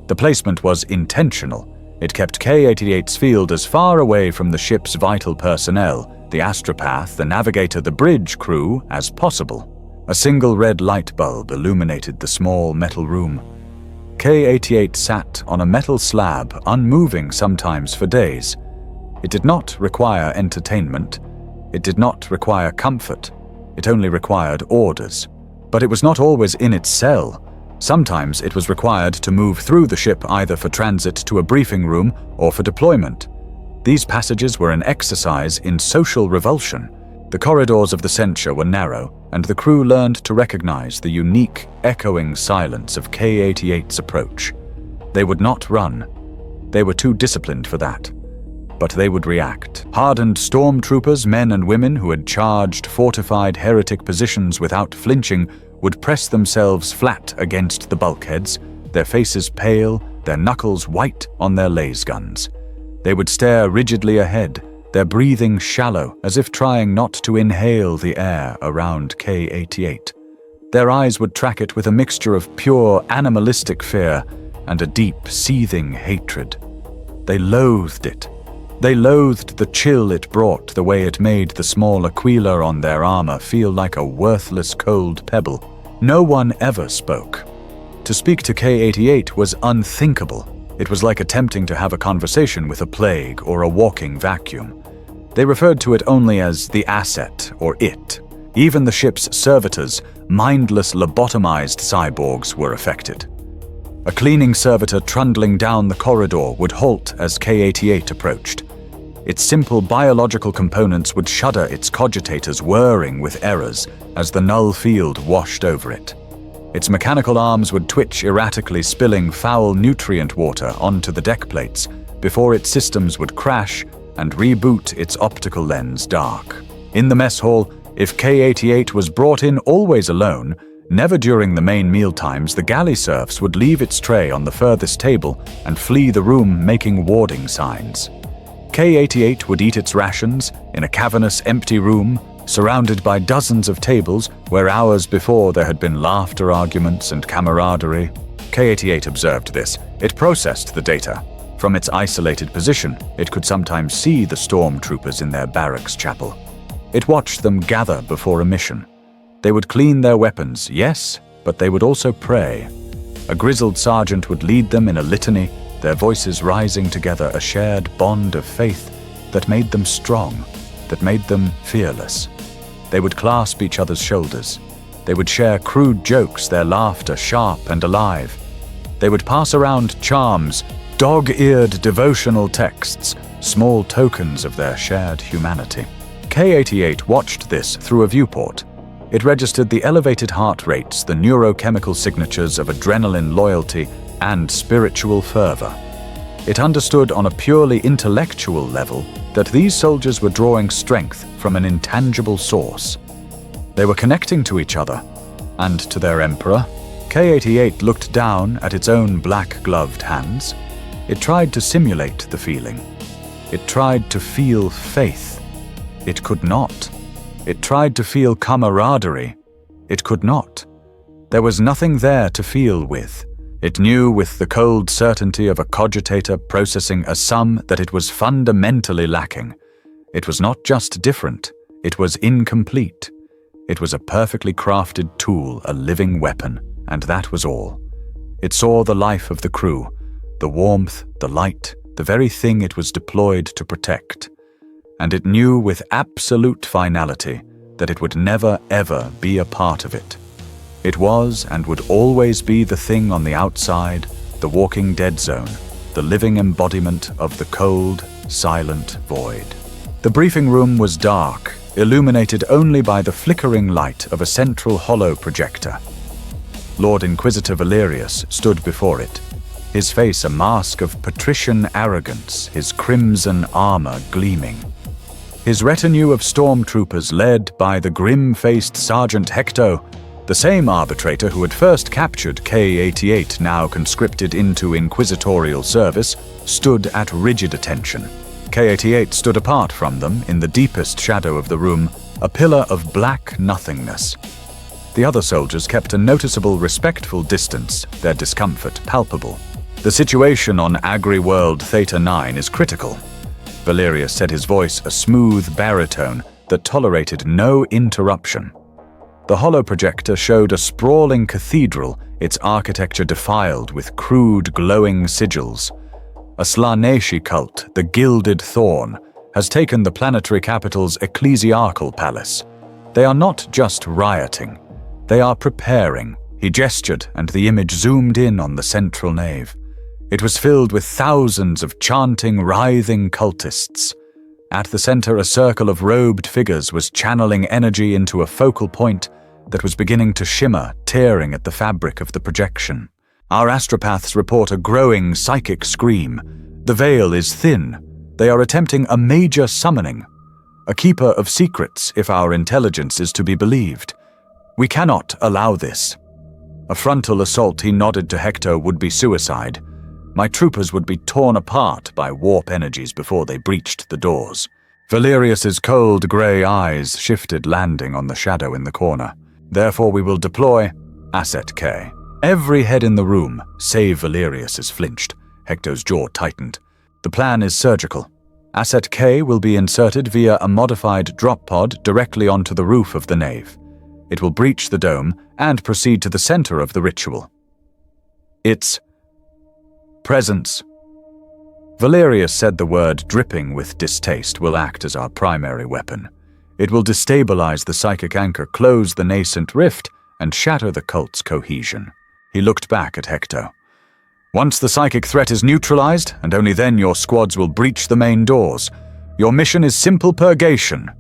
The placement was intentional. It kept K-88's field as far away from the ship's vital personnel, the astropath, the navigator, the bridge crew, as possible. A single red light bulb illuminated the small metal room. K-88 sat on a metal slab, unmoving sometimes for days. It did not require entertainment. It did not require comfort. It only required orders. But it was not always in its cell. Sometimes it was required to move through the ship either for transit to a briefing room or for deployment. These passages were an exercise in social revulsion. The corridors of the Censure were narrow, and the crew learned to recognize the unique, echoing silence of K-88's approach. They would not run. They were too disciplined for that. But they would react. Hardened stormtroopers, men and women who had charged fortified heretic positions without flinching, would press themselves flat against the bulkheads, their faces pale, their knuckles white on their laser guns. They would stare rigidly ahead, their breathing shallow, as if trying not to inhale the air around K-88. Their eyes would track it with a mixture of pure animalistic fear and a deep, seething hatred. They loathed it. They loathed the chill it brought, the way it made the small aquila on their armor feel like a worthless cold pebble. No one ever spoke. To speak to K-88 was unthinkable. It was like attempting to have a conversation with a plague or a walking vacuum. They referred to it only as the asset or it. Even the ship's servitors, mindless lobotomized cyborgs, were affected. A cleaning servitor trundling down the corridor would halt as K-88 approached. Its simple biological components would shudder, its cogitators whirring with errors as the null field washed over it. Its mechanical arms would twitch erratically, spilling foul nutrient water onto the deck plates before its systems would crash and reboot its optical lens dark. In the mess hall, if K-88 was brought in always alone, never during the main mealtimes, the galley serfs would leave its tray on the furthest table and flee the room making warding signs. K-88 would eat its rations in a cavernous, empty room, surrounded by dozens of tables where hours before there had been laughter, arguments, and camaraderie. K-88 observed this. It processed the data. From its isolated position, it could sometimes see the stormtroopers in their barracks chapel. It watched them gather before a mission. They would clean their weapons, yes, but they would also pray. A grizzled sergeant would lead them in a litany, their voices rising together, a shared bond of faith that made them strong, that made them fearless. They would clasp each other's shoulders. They would share crude jokes, their laughter sharp and alive. They would pass around charms, dog-eared devotional texts, small tokens of their shared humanity. K-88 watched this through a viewport. It registered the elevated heart rates, the neurochemical signatures of adrenaline, loyalty, and spiritual fervor. It understood on a purely intellectual level that these soldiers were drawing strength from an intangible source. They were connecting to each other and to their emperor. K-88 looked down at its own black-gloved hands. It tried to simulate the feeling. It tried to feel faith. It could not. It tried to feel camaraderie. It could not. There was nothing there to feel with. It knew with the cold certainty of a cogitator processing a sum that it was fundamentally lacking. It was not just different, it was incomplete. It was a perfectly crafted tool, a living weapon, and that was all. It saw the life of the crew, the warmth, the light, the very thing it was deployed to protect. And it knew with absolute finality that it would never, ever be a part of it. It was and would always be the thing on the outside, the walking dead zone, the living embodiment of the cold, silent void. The briefing room was dark, illuminated only by the flickering light of a central hollow projector. Lord Inquisitor Valerius stood before it, his face a mask of patrician arrogance, his crimson armor gleaming. His retinue of stormtroopers led by the grim-faced Sergeant Hecto, the same arbitrator who had first captured K-88, now conscripted into inquisitorial service, stood at rigid attention. K-88 stood apart from them in the deepest shadow of the room, a pillar of black nothingness. The other soldiers kept a noticeable, respectful distance, their discomfort palpable. The situation on Agri-World Theta 9 is critical. Valerius said, his voice a smooth baritone that tolerated no interruption. The hollow projector showed a sprawling cathedral, its architecture defiled with crude, glowing sigils. A Slaneshi cult, the Gilded Thorn, has taken the planetary capital's ecclesiarchal palace. They are not just rioting. They are preparing. He gestured, and the image zoomed in on the central nave. It was filled with thousands of chanting, writhing cultists. At the center, a circle of robed figures was channeling energy into a focal point that was beginning to shimmer, tearing at the fabric of the projection. Our astropaths report a growing psychic scream. The veil is thin. They are attempting a major summoning. A keeper of secrets, if our intelligence is to be believed. We cannot allow this. A frontal assault, he nodded to Hector, would be suicide. My troopers would be torn apart by warp energies before they breached the doors. Valerius's cold grey eyes shifted, landing on the shadow in the corner. Therefore we will deploy Asset K. Every head in the room, save Valerius's, flinched. Hector's jaw tightened. The plan is surgical. Asset K will be inserted via a modified drop pod directly onto the roof of the nave. It will breach the dome and proceed to the center of the ritual. Its presence. Valerius said the word, dripping with distaste, will act as our primary weapon. It will destabilize the psychic anchor, close the nascent rift, and shatter the cult's cohesion. He looked back at Hector. Once the psychic threat is neutralized, and only then your squads will breach the main doors. Your mission is simple purgation.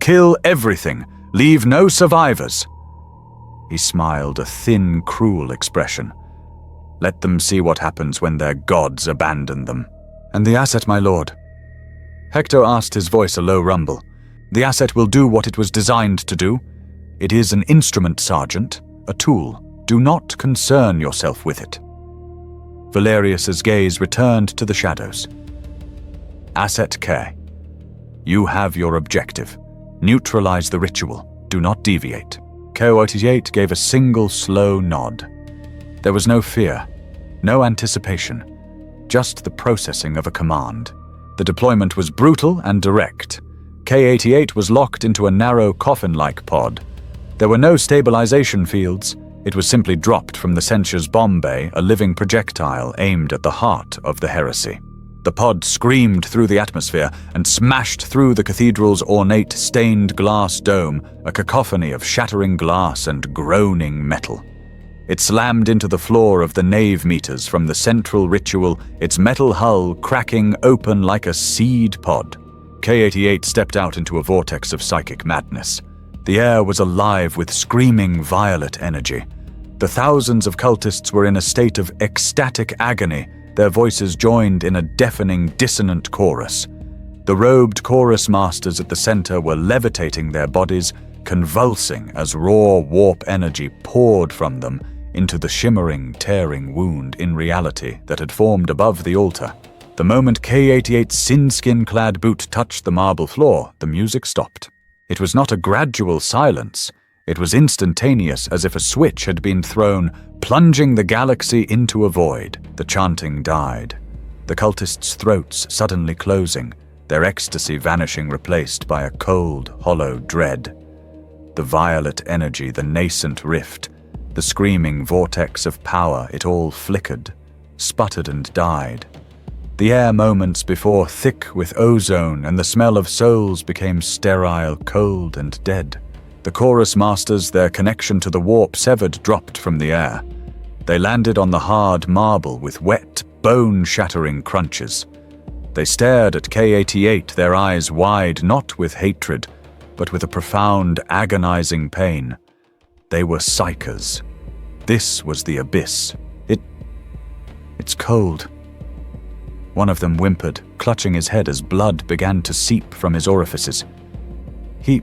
Kill everything. Leave no survivors. He smiled, a thin, cruel expression. Let them see what happens when their gods abandon them. And the asset, my lord? Hector asked, his voice a low rumble. The asset will do what it was designed to do. It is an instrument, Sergeant, a tool. Do not concern yourself with it. Valerius's gaze returned to the shadows. Asset K. You have your objective. Neutralize the ritual. Do not deviate. K-88 gave a single slow nod. There was no fear, no anticipation, just the processing of a command. The deployment was brutal and direct. K-88 was locked into a narrow coffin-like pod. There were no stabilization fields. It was simply dropped from the Censure's bomb bay, a living projectile aimed at the heart of the heresy. The pod screamed through the atmosphere and smashed through the cathedral's ornate stained glass dome, a cacophony of shattering glass and groaning metal. It slammed into the floor of the nave meters from the central ritual, its metal hull cracking open like a seed pod. K-88 stepped out into a vortex of psychic madness. The air was alive with screaming violet energy. The thousands of cultists were in a state of ecstatic agony, their voices joined in a deafening, dissonant chorus. The robed chorus masters at the center were levitating their bodies, convulsing as raw warp energy poured from them into the shimmering, tearing wound in reality that had formed above the altar. The moment K-88's sin-skin-clad boot touched the marble floor, the music stopped. It was not a gradual silence. It was instantaneous, as if a switch had been thrown, plunging the galaxy into a void. The chanting died. The cultists' throats suddenly closing, their ecstasy vanishing, replaced by a cold, hollow dread. The violet energy, the nascent rift, the screaming vortex of power, it all flickered, sputtered and died. The air moments before thick with ozone and the smell of souls became sterile, cold and dead. The chorus masters, their connection to the warp severed, dropped from the air. They landed on the hard marble with wet, bone-shattering crunches. They stared at K-88, their eyes wide not with hatred, but with a profound, agonizing pain. They were Psykers. This was the abyss. It's cold. One of them whimpered, clutching his head as blood began to seep from his orifices. He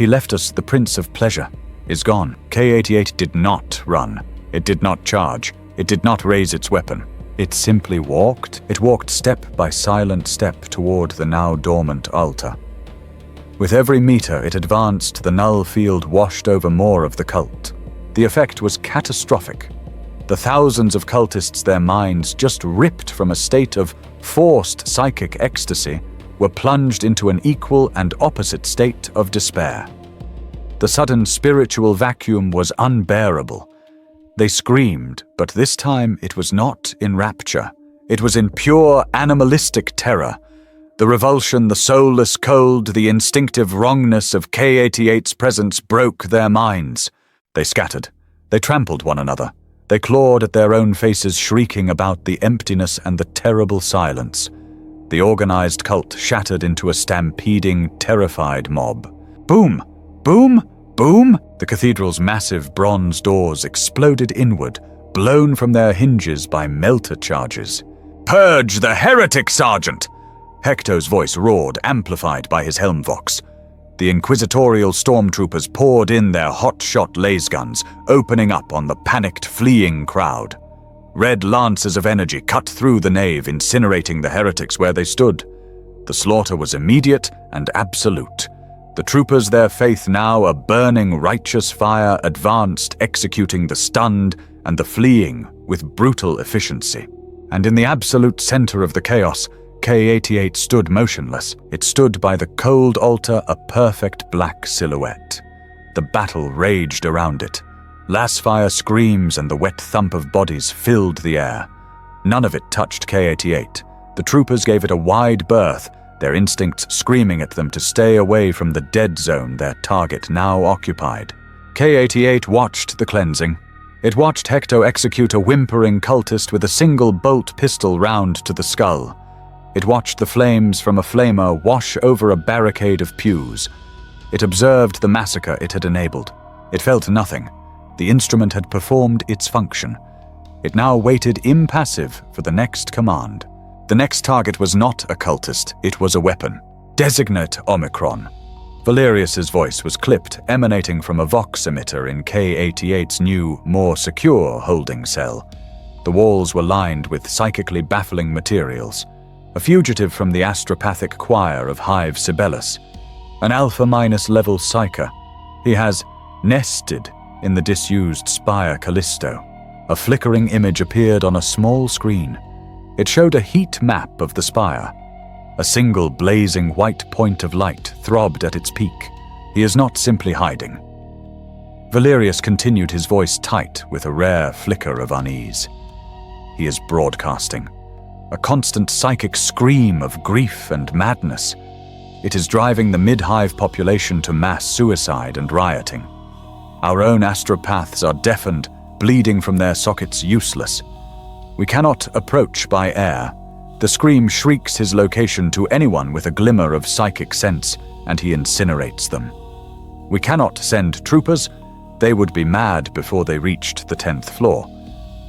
left us. The Prince of Pleasure is gone. K-88 did not run. It did not charge. It did not raise its weapon. It simply walked. It walked step by silent step toward the now dormant altar. With every meter it advanced, the null field washed over more of the cult. The effect was catastrophic. The thousands of cultists, their minds just ripped from a state of forced psychic ecstasy, were plunged into an equal and opposite state of despair. The sudden spiritual vacuum was unbearable. They screamed, but this time it was not in rapture. It was in pure animalistic terror. The revulsion, the soulless cold, the instinctive wrongness of K-88's presence broke their minds. They scattered. They trampled one another. They clawed at their own faces, shrieking about the emptiness and the terrible silence. The organized cult shattered into a stampeding, terrified mob. Boom! Boom! Boom! The cathedral's massive bronze doors exploded inward, blown from their hinges by melter charges. "Purge the heretic, Sergeant!" Hector's voice roared, amplified by his helmvox. The inquisitorial stormtroopers poured in their hot-shot lasguns, opening up on the panicked, fleeing crowd. Red lances of energy cut through the nave, incinerating the heretics where they stood. The slaughter was immediate and absolute. The troopers, their faith now a burning righteous fire, advanced, executing the stunned and the fleeing with brutal efficiency. And in the absolute center of the chaos, K-88 stood motionless. It stood by the cold altar, a perfect black silhouette. The battle raged around it. Lasfire screams and the wet thump of bodies filled the air. None of it touched K-88. The troopers gave it a wide berth, their instincts screaming at them to stay away from the dead zone their target now occupied. K-88 watched the cleansing. It watched Hector execute a whimpering cultist with a single bolt pistol round to the skull. It watched the flames from a flamer wash over a barricade of pews. It observed the massacre it had enabled. It felt nothing. The instrument had performed its function. It now waited impassive for the next command. The next target was not a cultist, it was a weapon. Designate Omicron. Valerius's voice was clipped, emanating from a vox emitter in K-88's new, more secure holding cell. The walls were lined with psychically baffling materials. A fugitive from the astropathic choir of Hive Sibelius. An Alpha-level Psyker. He has nested in the disused spire Callisto. A flickering image appeared on a small screen. It showed a heat map of the spire. A single blazing white point of light throbbed at its peak. He is not simply hiding. Valerius continued, his voice tight with a rare flicker of unease. He is broadcasting. A constant psychic scream of grief and madness. It is driving the mid-hive population to mass suicide and rioting. Our own astropaths are deafened, bleeding from their sockets useless. We cannot approach by air. The scream shrieks his location to anyone with a glimmer of psychic sense, and he incinerates them. We cannot send troopers. They would be mad before they reached the 10th floor.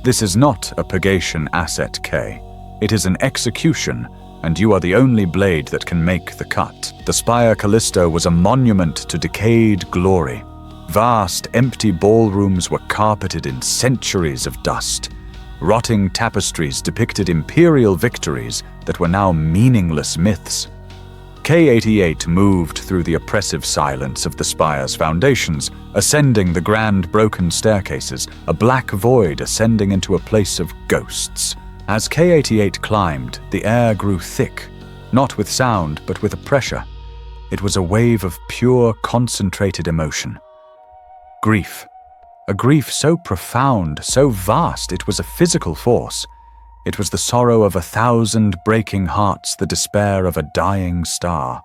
This is not a Purgation asset, K. It is an execution, and you are the only blade that can make the cut. The Spire Callisto was a monument to decayed glory. Vast, empty ballrooms were carpeted in centuries of dust. Rotting tapestries depicted imperial victories that were now meaningless myths. K-88 moved through the oppressive silence of the spire's foundations, ascending the grand broken staircases, a black void ascending into a place of ghosts. As K-88 climbed, the air grew thick, not with sound, but with a pressure. It was a wave of pure, concentrated emotion. Grief. A grief so profound, so vast, it was a physical force. It was the sorrow of 1,000 breaking hearts, the despair of a dying star.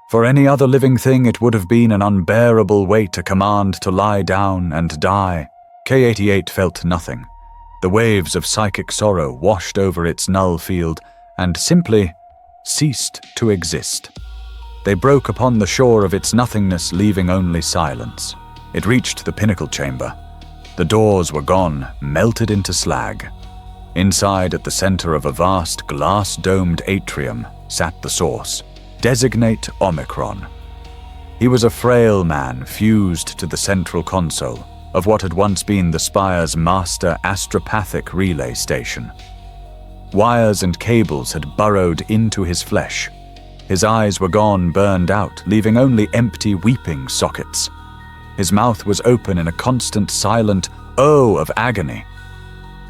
For any other living thing, it would have been an unbearable weight, a command to lie down and die. K-88 felt nothing. The waves of psychic sorrow washed over its null field and simply ceased to exist. They broke upon the shore of its nothingness, leaving only silence. It reached the pinnacle chamber. The doors were gone, melted into slag. Inside, at the center of a vast glass-domed atrium, sat the source. Designate Omicron. He was a frail man fused to the central console of what had once been the Spire's master astropathic relay station. Wires and cables had burrowed into his flesh. His eyes were gone, burned out, leaving only empty, weeping sockets. His mouth was open in a constant, silent "oh" of agony.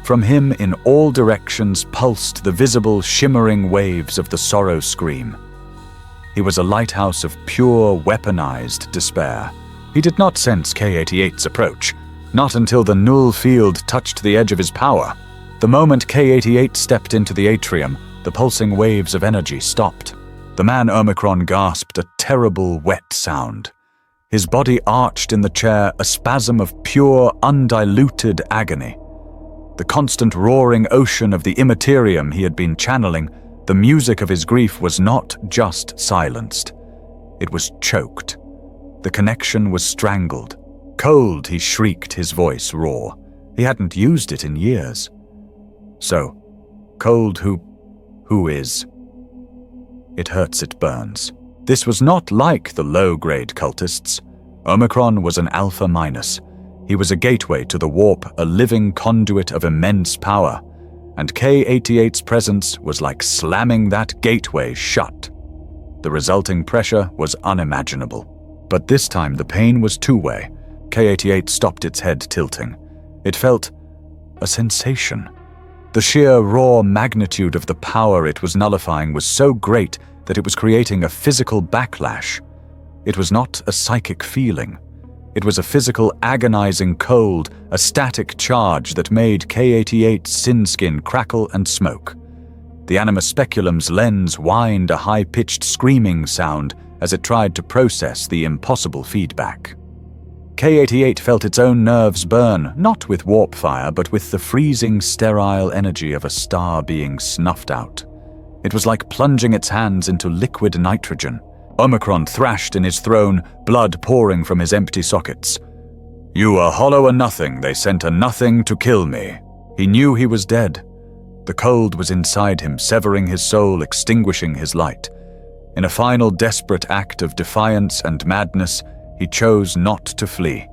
From him, in all directions, pulsed the visible, shimmering waves of the sorrow scream. He was a lighthouse of pure, weaponized despair. He did not sense K-88's approach, not until the null field touched the edge of his power. The moment K-88 stepped into the atrium, the pulsing waves of energy stopped. The man Omicron gasped a terrible, wet sound. His body arched in the chair, a spasm of pure, undiluted agony. The constant roaring ocean of the Imperium he had been channeling, the music of his grief was not just silenced. It was choked. The connection was strangled. Cold, he shrieked, his voice raw. He hadn't used it in years. So, cold who is? It hurts, it burns. This was not like the low-grade cultists. Omicron was an Alpha-. He was a gateway to the warp, a living conduit of immense power, and K-88's presence was like slamming that gateway shut. The resulting pressure was unimaginable. But this time the pain was two-way. K-88 stopped its head tilting. It felt a sensation. The sheer raw magnitude of the power it was nullifying was so great that it was creating a physical backlash. It was not a psychic feeling. It was a physical, agonizing cold, a static charge that made K-88's sin skin crackle and smoke. The animus speculum's lens whined a high-pitched screaming sound as it tried to process the impossible feedback. K-88 felt its own nerves burn, not with warp fire, but with the freezing, sterile energy of a star being snuffed out. It was like plunging its hands into liquid nitrogen. Omicron thrashed in his throne, blood pouring from his empty sockets. "You are hollow a nothing, they sent a nothing to kill me." He knew he was dead. The cold was inside him, severing his soul, extinguishing his light. In a final desperate act of defiance and madness, he chose not to flee.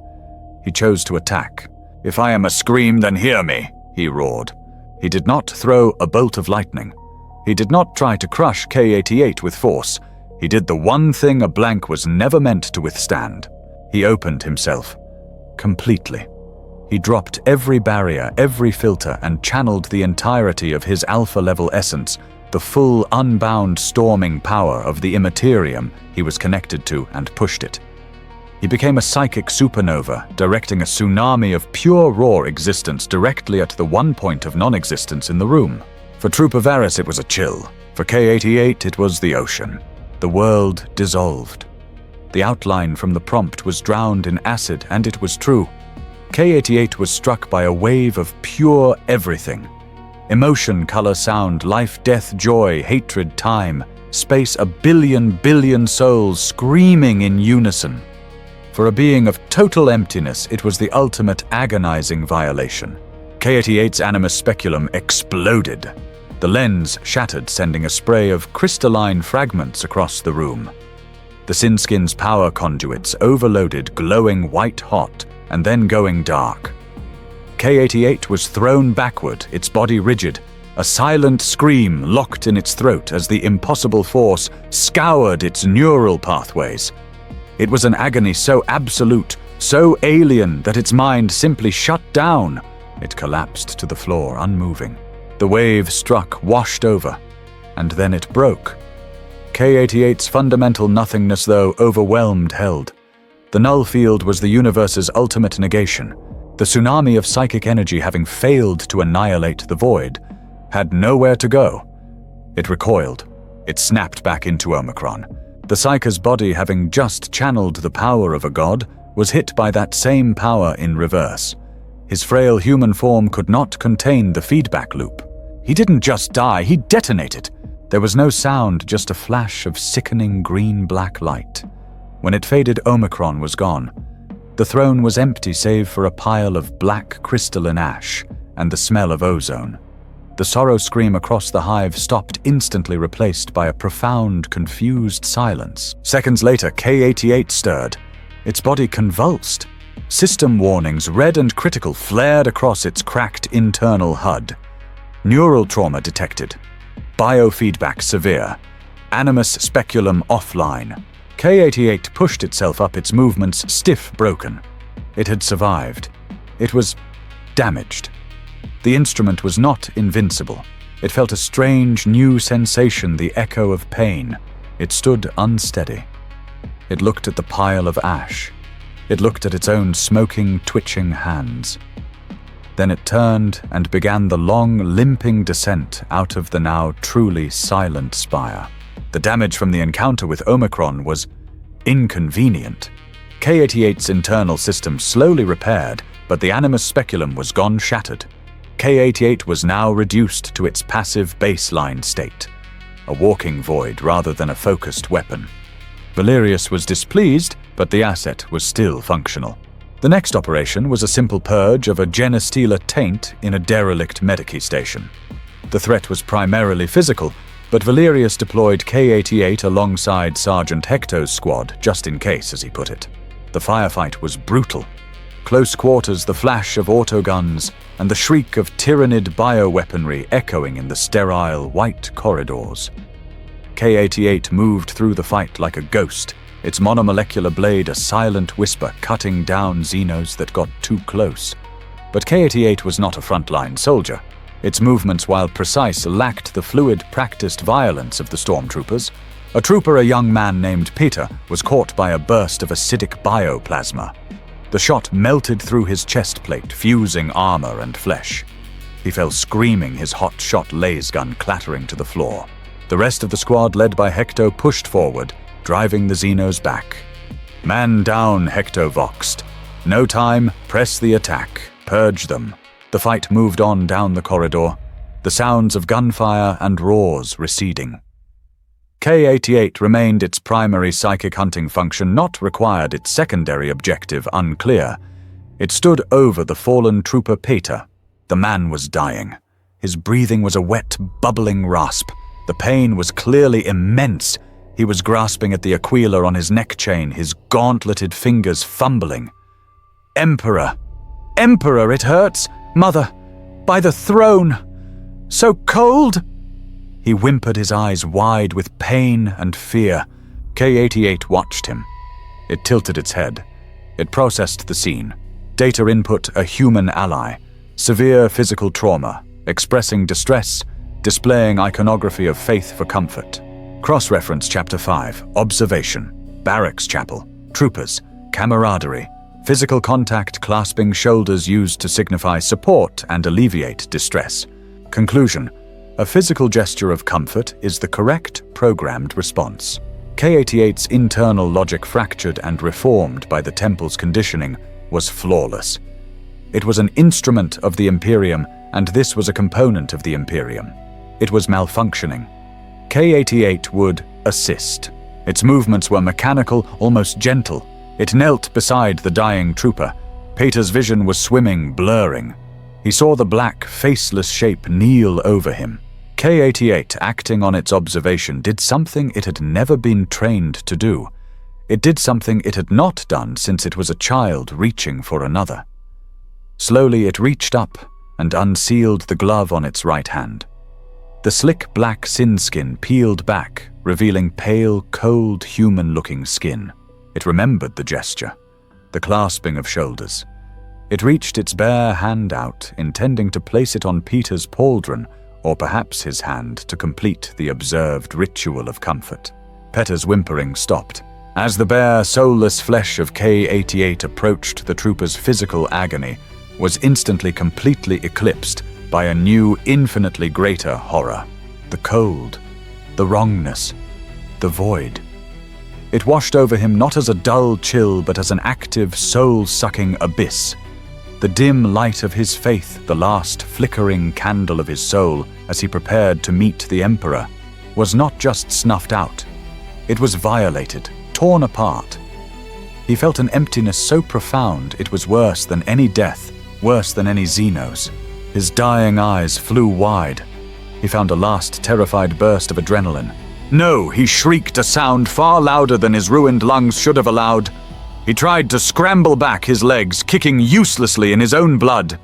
He chose to attack. "If I am a scream, then hear me," he roared. He did not throw a bolt of lightning. He did not try to crush K-88 with force. He did the one thing a blank was never meant to withstand. He opened himself. Completely. He dropped every barrier, every filter, and channeled the entirety of his alpha-level essence, the full, unbound, storming power of the Imperium he was connected to, and pushed it. He became a psychic supernova, directing a tsunami of pure raw existence directly at the one point of non-existence in the room. For Trooper Varys it was a chill. For K-88 it was the ocean. The world dissolved. The outline from the prompt was drowned in acid, and it was true. K-88 was struck by a wave of pure everything. Emotion, color, sound, life, death, joy, hatred, time, space, a billion souls screaming in unison. For a being of total emptiness, it was the ultimate agonizing violation. K-88's animus speculum exploded. The lens shattered, sending a spray of crystalline fragments across the room. The Sinskin's power conduits overloaded, glowing white-hot, and then going dark. K-88 was thrown backward, its body rigid, a silent scream locked in its throat as the impossible force scoured its neural pathways. It was an agony so absolute, so alien that its mind simply shut down. It collapsed to the floor, unmoving. The wave struck, washed over, and then it broke. K-88's fundamental nothingness, though, overwhelmed held. The null field was the universe's ultimate negation. The tsunami of psychic energy, having failed to annihilate the void, had nowhere to go. It recoiled. It snapped back into Omicron. The Psyker's body, having just channeled the power of a god, was hit by that same power in reverse. His frail human form could not contain the feedback loop. He didn't just die, he detonated. There was no sound, just a flash of sickening green-black light. When it faded, Omicron was gone. The throne was empty save for a pile of black crystalline ash and the smell of ozone. The sorrow scream across the hive stopped, instantly replaced by a profound, confused silence. Seconds later, K-88 stirred. Its body convulsed. System warnings, red and critical, flared across its cracked internal HUD. Neural trauma detected. Biofeedback severe. Animus speculum offline. K-88 pushed itself up, its movements stiff, broken. It had survived. It was damaged. The instrument was not invincible. It felt a strange, new sensation, the echo of pain. It stood unsteady. It looked at the pile of ash. It looked at its own smoking, twitching hands. Then it turned and began the long, limping descent out of the now truly silent spire. The damage from the encounter with Omicron was inconvenient. K-88's internal system slowly repaired, but the animus speculum was gone shattered. K-88 was now reduced to its passive baseline state, a walking void rather than a focused weapon. Valerius was displeased, but the asset was still functional. The next operation was a simple purge of a Genestealer taint in a derelict Medici station. The threat was primarily physical, but Valerius deployed K-88 alongside Sergeant Hector's squad, just in case, as he put it. The firefight was brutal. Close quarters, the flash of autoguns, and the shriek of tyrannid bioweaponry echoing in the sterile, white corridors. K-88 moved through the fight like a ghost, its monomolecular blade a silent whisper cutting down Xenos that got too close. But K-88 was not a frontline soldier. Its movements, while precise, lacked the fluid, practiced violence of the stormtroopers. A trooper, a young man named Peter, was caught by a burst of acidic bioplasma. The shot melted through his chest plate, fusing armor and flesh. He fell screaming, his hot-shot laser gun clattering to the floor. The rest of the squad, led by Hecto, pushed forward, driving the Xenos back. "Man down," Hecto voxed. "No time, press the attack, purge them." The fight moved on down the corridor, the sounds of gunfire and roars receding. K-88 remained its primary psychic hunting function, not required its secondary objective unclear. It stood over the fallen trooper Peter. The man was dying. His breathing was a wet, bubbling rasp. The pain was clearly immense. He was grasping at the aquila on his neck chain, his gauntleted fingers fumbling. "Emperor! Emperor, it hurts! Mother! By the throne! So cold!" He whimpered, his eyes wide with pain and fear. K-88 watched him. It tilted its head. It processed the scene. Data input: a human ally. Severe physical trauma. Expressing distress. Displaying iconography of faith for comfort. Cross-reference Chapter 5. Observation. Barracks chapel. Troopers. Camaraderie. Physical contact, clasping shoulders used to signify support and alleviate distress. Conclusion: a physical gesture of comfort is the correct programmed response. K-88's internal logic, fractured and reformed by the temple's conditioning, was flawless. It was an instrument of the Imperium, and this was a component of the Imperium. It was malfunctioning. K-88 would assist. Its movements were mechanical, almost gentle. It knelt beside the dying trooper. Peter's vision was swimming, blurring. He saw the black, faceless shape kneel over him. K-88, acting on its observation, did something it had never been trained to do. It did something it had not done since it was a child reaching for another. Slowly it reached up and unsealed the glove on its right hand. The slick black sin skin peeled back, revealing pale, cold, human-looking skin. It remembered the gesture, the clasping of shoulders. It reached its bare hand out, intending to place it on Peter's pauldron, or perhaps his hand, to complete the observed ritual of comfort. Peter's whimpering stopped. As the bare, soulless flesh of K-88 approached, the trooper's physical agony was instantly completely eclipsed by a new, infinitely greater horror. The cold, the wrongness, the void. It washed over him not as a dull chill, but as an active, soul-sucking abyss. The dim light of his faith, the last flickering candle of his soul as he prepared to meet the Emperor, was not just snuffed out. It was violated, torn apart. He felt an emptiness so profound it was worse than any death, worse than any Xenos. His dying eyes flew wide. He found a last terrified burst of adrenaline. "No!" he shrieked, a sound far louder than his ruined lungs should have allowed. He tried to scramble back, his legs kicking uselessly in his own blood.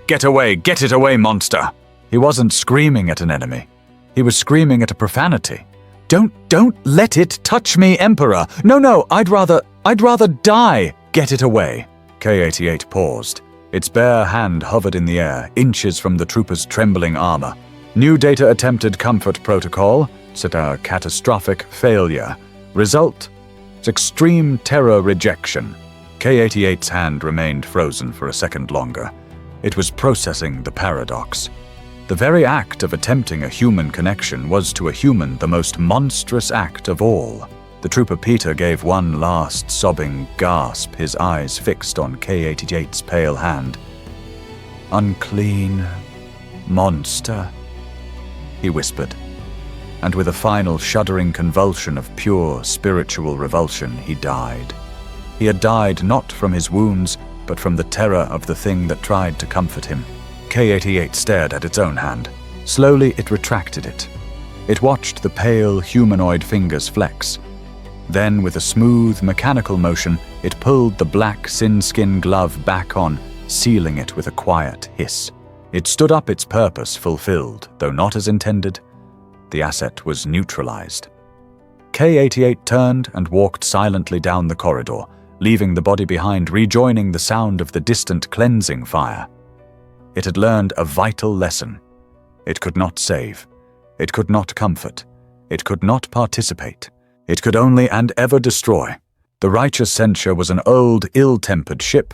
"Get away! Get it away, monster!" He wasn't screaming at an enemy. He was screaming at a profanity. Don't let it touch me, Emperor! No, I'd rather die! Get it away!" K-88 paused. Its bare hand hovered in the air, inches from the trooper's trembling armor. New data attempted comfort protocol. Set a catastrophic failure. Result: extreme terror rejection. K-88's hand remained frozen for a second longer. It was processing the paradox. The very act of attempting a human connection was to a human the most monstrous act of all. The trooper Peter gave one last sobbing gasp, his eyes fixed on K-88's pale hand. "Unclean monster," he whispered. And with a final shuddering convulsion of pure spiritual revulsion, he died. He had died not from his wounds, but from the terror of the thing that tried to comfort him. K-88 stared at its own hand. Slowly it retracted it. It watched the pale, humanoid fingers flex. Then, with a smooth, mechanical motion, it pulled the black sin-skin glove back on, sealing it with a quiet hiss. It stood up, its purpose fulfilled, though not as intended. The asset was neutralized. K-88 turned and walked silently down the corridor, leaving the body behind, rejoining the sound of the distant cleansing fire. It had learned a vital lesson. It could not save. It could not comfort. It could not participate. It could only and ever destroy. The righteous censure was an old, ill-tempered ship,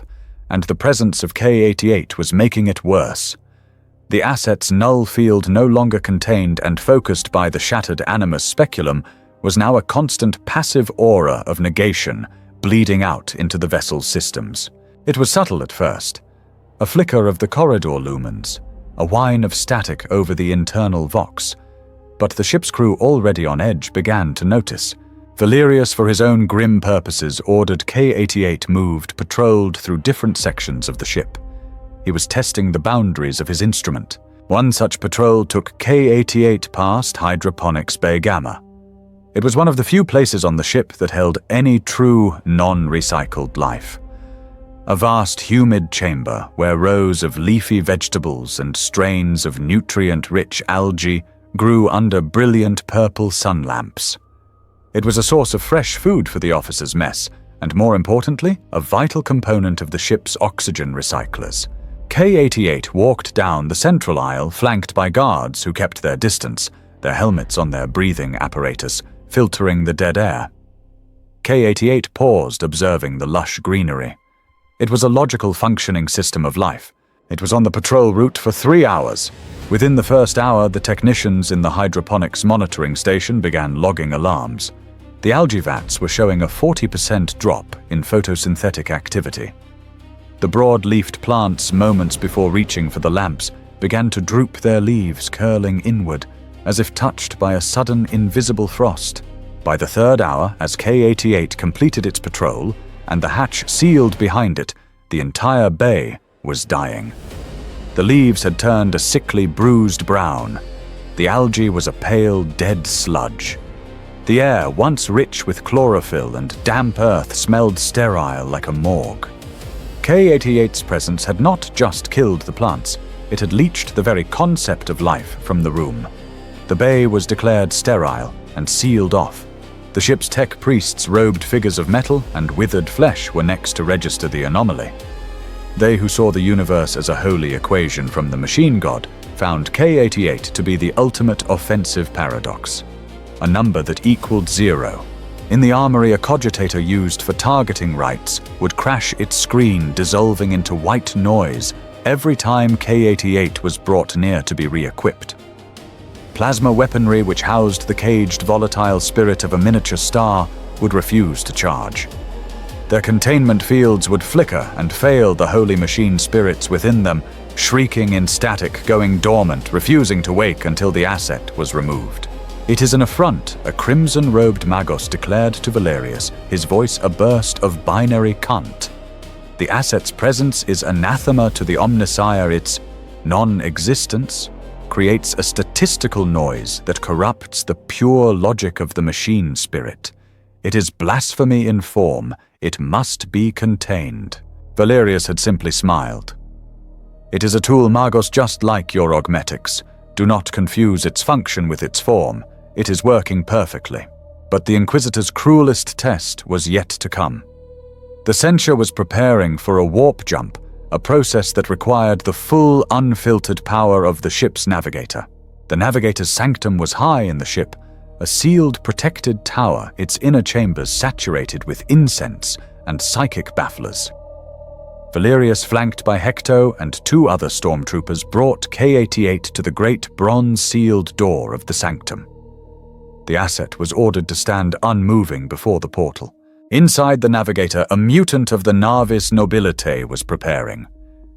and the presence of K-88 was making it worse. The asset's null field, no longer contained and focused by the shattered animus speculum, was now a constant passive aura of negation, bleeding out into the vessel's systems. It was subtle at first. A flicker of the corridor lumens, a whine of static over the internal vox. But the ship's crew, already on edge, began to notice. Valerius, for his own grim purposes, ordered K-88 moved, patrolled through different sections of the ship. He was testing the boundaries of his instrument. One such patrol took K-88 past Hydroponics Bay Gamma. It was one of the few places on the ship that held any true, non-recycled life. A vast, humid chamber where rows of leafy vegetables and strains of nutrient-rich algae grew under brilliant purple sun lamps. It was a source of fresh food for the officers' mess, and more importantly, a vital component of the ship's oxygen recyclers. K-88 walked down the central aisle, flanked by guards who kept their distance, their helmets on their breathing apparatus, filtering the dead air. K-88 paused, observing the lush greenery. It was a logical functioning system of life. It was on the patrol route for 3 hours. Within the first hour, the technicians in the hydroponics monitoring station began logging alarms. The algae vats were showing a 40% drop in photosynthetic activity. The broad-leafed plants, moments before reaching for the lamps, began to droop their leaves, curling inward, as if touched by a sudden invisible frost. By the third hour, as K-88 completed its patrol, and the hatch sealed behind it, the entire bay was dying. The leaves had turned a sickly, bruised brown. The algae was a pale, dead sludge. The air, once rich with chlorophyll and damp earth, smelled sterile like a morgue. K-88's presence had not just killed the plants, it had leached the very concept of life from the room. The bay was declared sterile and sealed off. The ship's tech priests, robed figures of metal and withered flesh, were next to register the anomaly. They who saw the universe as a holy equation from the machine god found K-88 to be the ultimate offensive paradox. A number that equaled 0. In the armory a cogitator used for targeting rights would crash its screen, dissolving into white noise every time K-88 was brought near to be re-equipped. Plasma weaponry which housed the caged volatile spirit of a miniature star would refuse to charge. Their containment fields would flicker and fail the holy machine spirits within them, shrieking in static, going dormant, refusing to wake until the asset was removed. It is an affront, a crimson-robed magos declared to Valerius, his voice a burst of binary cant. The asset's presence is anathema to the omnisire. Its non-existence creates a statistical noise that corrupts the pure logic of the machine spirit. It is blasphemy in form. It must be contained. Valerius had simply smiled. It is a tool, magos, just like your augmetics. Do not confuse its function with its form. It is working perfectly. But the Inquisitor's cruelest test was yet to come. The censure was preparing for a warp jump, a process that required the full, unfiltered power of the ship's navigator. The navigator's sanctum was high in the ship, a sealed, protected tower, its inner chambers saturated with incense and psychic bafflers. Valerius, flanked by Hecto and 2 other stormtroopers, brought K-88 to the great bronze-sealed door of the sanctum. The asset was ordered to stand unmoving before the portal. Inside the navigator, a mutant of the Navis Nobilite was preparing.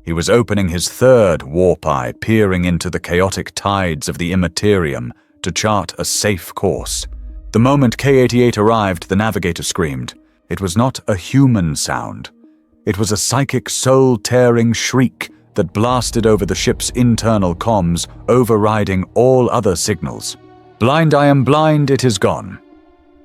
He was opening his 3rd warp eye, peering into the chaotic tides of the Imperium to chart a safe course. The moment K-88 arrived, the navigator screamed. It was not a human sound. It was a psychic, soul-tearing shriek that blasted over the ship's internal comms, overriding all other signals. Blind I am blind, it is gone.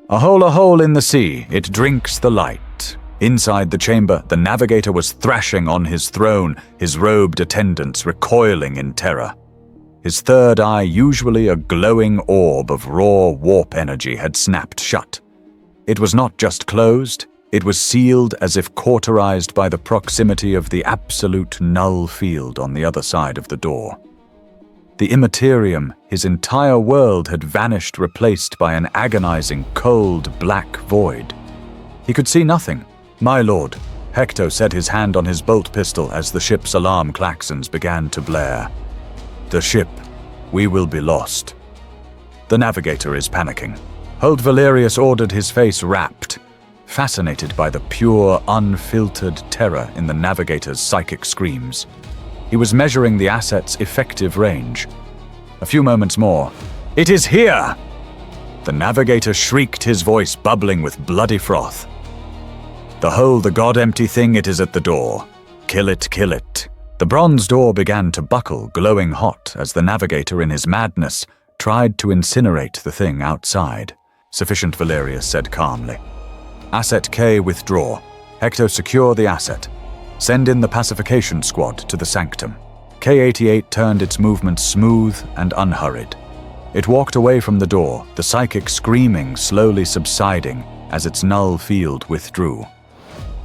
A hole in the sea, it drinks the light. Inside the chamber, the navigator was thrashing on his throne, his robed attendants recoiling in terror. His third eye, usually a glowing orb of raw warp energy, had snapped shut. It was not just closed, it was sealed as if cauterized by the proximity of the absolute null field on the other side of the door. The Imperium, his entire world, had vanished, replaced by an agonizing, cold, black void. He could see nothing. "My lord," Hector set his hand on his bolt pistol as the ship's alarm klaxons began to blare. "The ship. We will be lost. The navigator is panicking." Old Valerius ordered, his face rapt, fascinated by the pure, unfiltered terror in the navigator's psychic screams. He was measuring the asset's effective range. A few moments more. "It is here!" The navigator shrieked, his voice bubbling with bloody froth. The god-empty thing, it is at the door. Kill it, kill it." The bronze door began to buckle, glowing hot, as the navigator, in his madness, tried to incinerate the thing outside. "Sufficient," Valerius said calmly. "Asset K, withdraw. Hector, secure the asset. Send in the pacification squad to the sanctum." K-88 turned its movements smooth and unhurried. It walked away from the door, the psychic screaming slowly subsiding as its null field withdrew.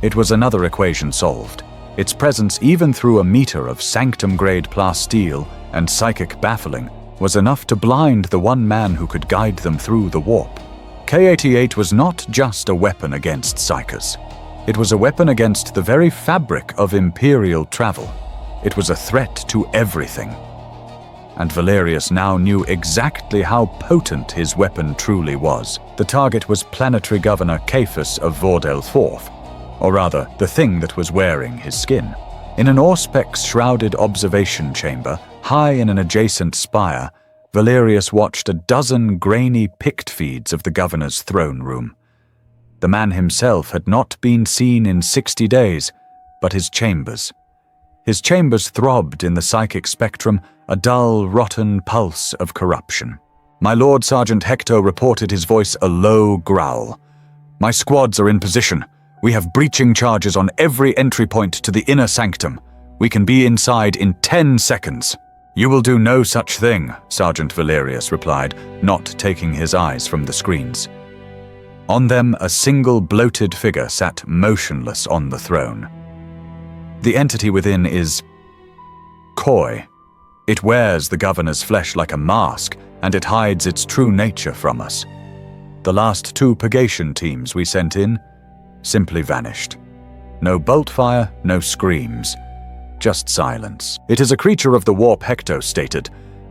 It was another equation solved. Its presence, even through a meter of sanctum-grade plasteel and psychic baffling, was enough to blind the one man who could guide them through the warp. K-88 was not just a weapon against Psykers. It was a weapon against the very fabric of Imperial travel. It was a threat to everything. And Valerius now knew exactly how potent his weapon truly was. The target was Planetary Governor Cephas of Vordel IV, or rather, the thing that was wearing his skin. In an Auspex-shrouded observation chamber, high in an adjacent spire, Valerius watched a dozen grainy pict feeds of the governor's throne room. The man himself had not been seen in 60 days, but his chambers. His chambers throbbed in the psychic spectrum, a dull, rotten pulse of corruption. "My lord," Sergeant Hector reported, his voice a low growl. "My squads are in position. We have breaching charges on every entry point to the inner sanctum. We can be inside in 10 seconds. "You will do no such thing," Sergeant Valerius replied, not taking his eyes from the screens. On them, a single bloated figure sat motionless on the throne. The entity within is coy. It wears the governor's flesh like a mask, and it hides its true nature from us. The last 2 purgation teams we sent in simply vanished. No bolt fire, no screams. Just silence. "It is a creature of the warp," Hector stated.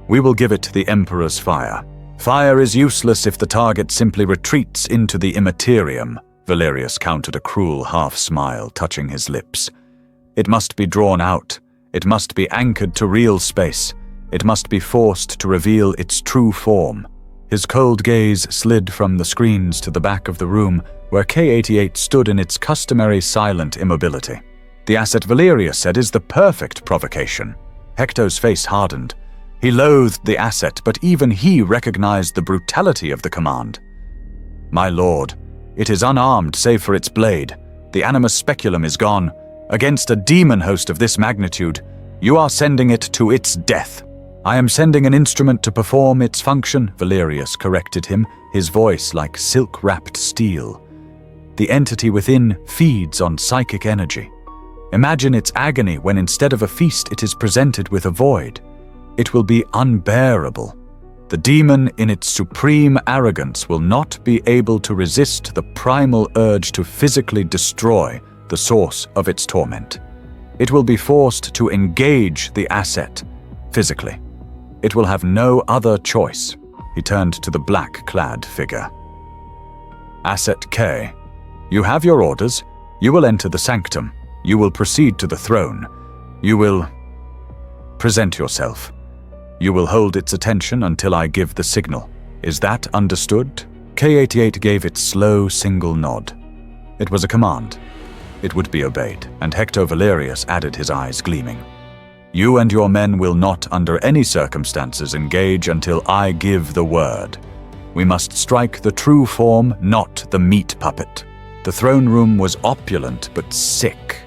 "We will give it the Emperor's fire." "Fire is useless if the target simply retreats into the Imperium," Valerius countered, a cruel half-smile touching his lips. "It must be drawn out. It must be anchored to real space. It must be forced to reveal its true form." His cold gaze slid from the screens to the back of the room, where K-88 stood in its customary silent immobility. "The asset," Valerius said, "is the perfect provocation." Hector's face hardened. He loathed the asset, but even he recognized the brutality of the command. "My lord, it is unarmed save for its blade. The animus speculum is gone. Against a demon host of this magnitude, you are sending it to its death." "I am sending an instrument to perform its function," Valerius corrected him, his voice like silk-wrapped steel. "The entity within feeds on psychic energy. Imagine its agony when instead of a feast it is presented with a void. It will be unbearable. The demon, in its supreme arrogance, will not be able to resist the primal urge to physically destroy the source of its torment. It will be forced to engage the asset physically. It will have no other choice." He turned to the black-clad figure. "Asset K, you have your orders. You will enter the sanctum. You will proceed to the throne. You will present yourself. You will hold its attention until I give the signal. Is that understood?" K-88 gave its slow single nod. It was a command. It would be obeyed, and Hector Valerius added, his eyes gleaming. "You and your men will not, under any circumstances, engage until I give the word. We must strike the true form, not the meat puppet." The throne room was opulent but sick.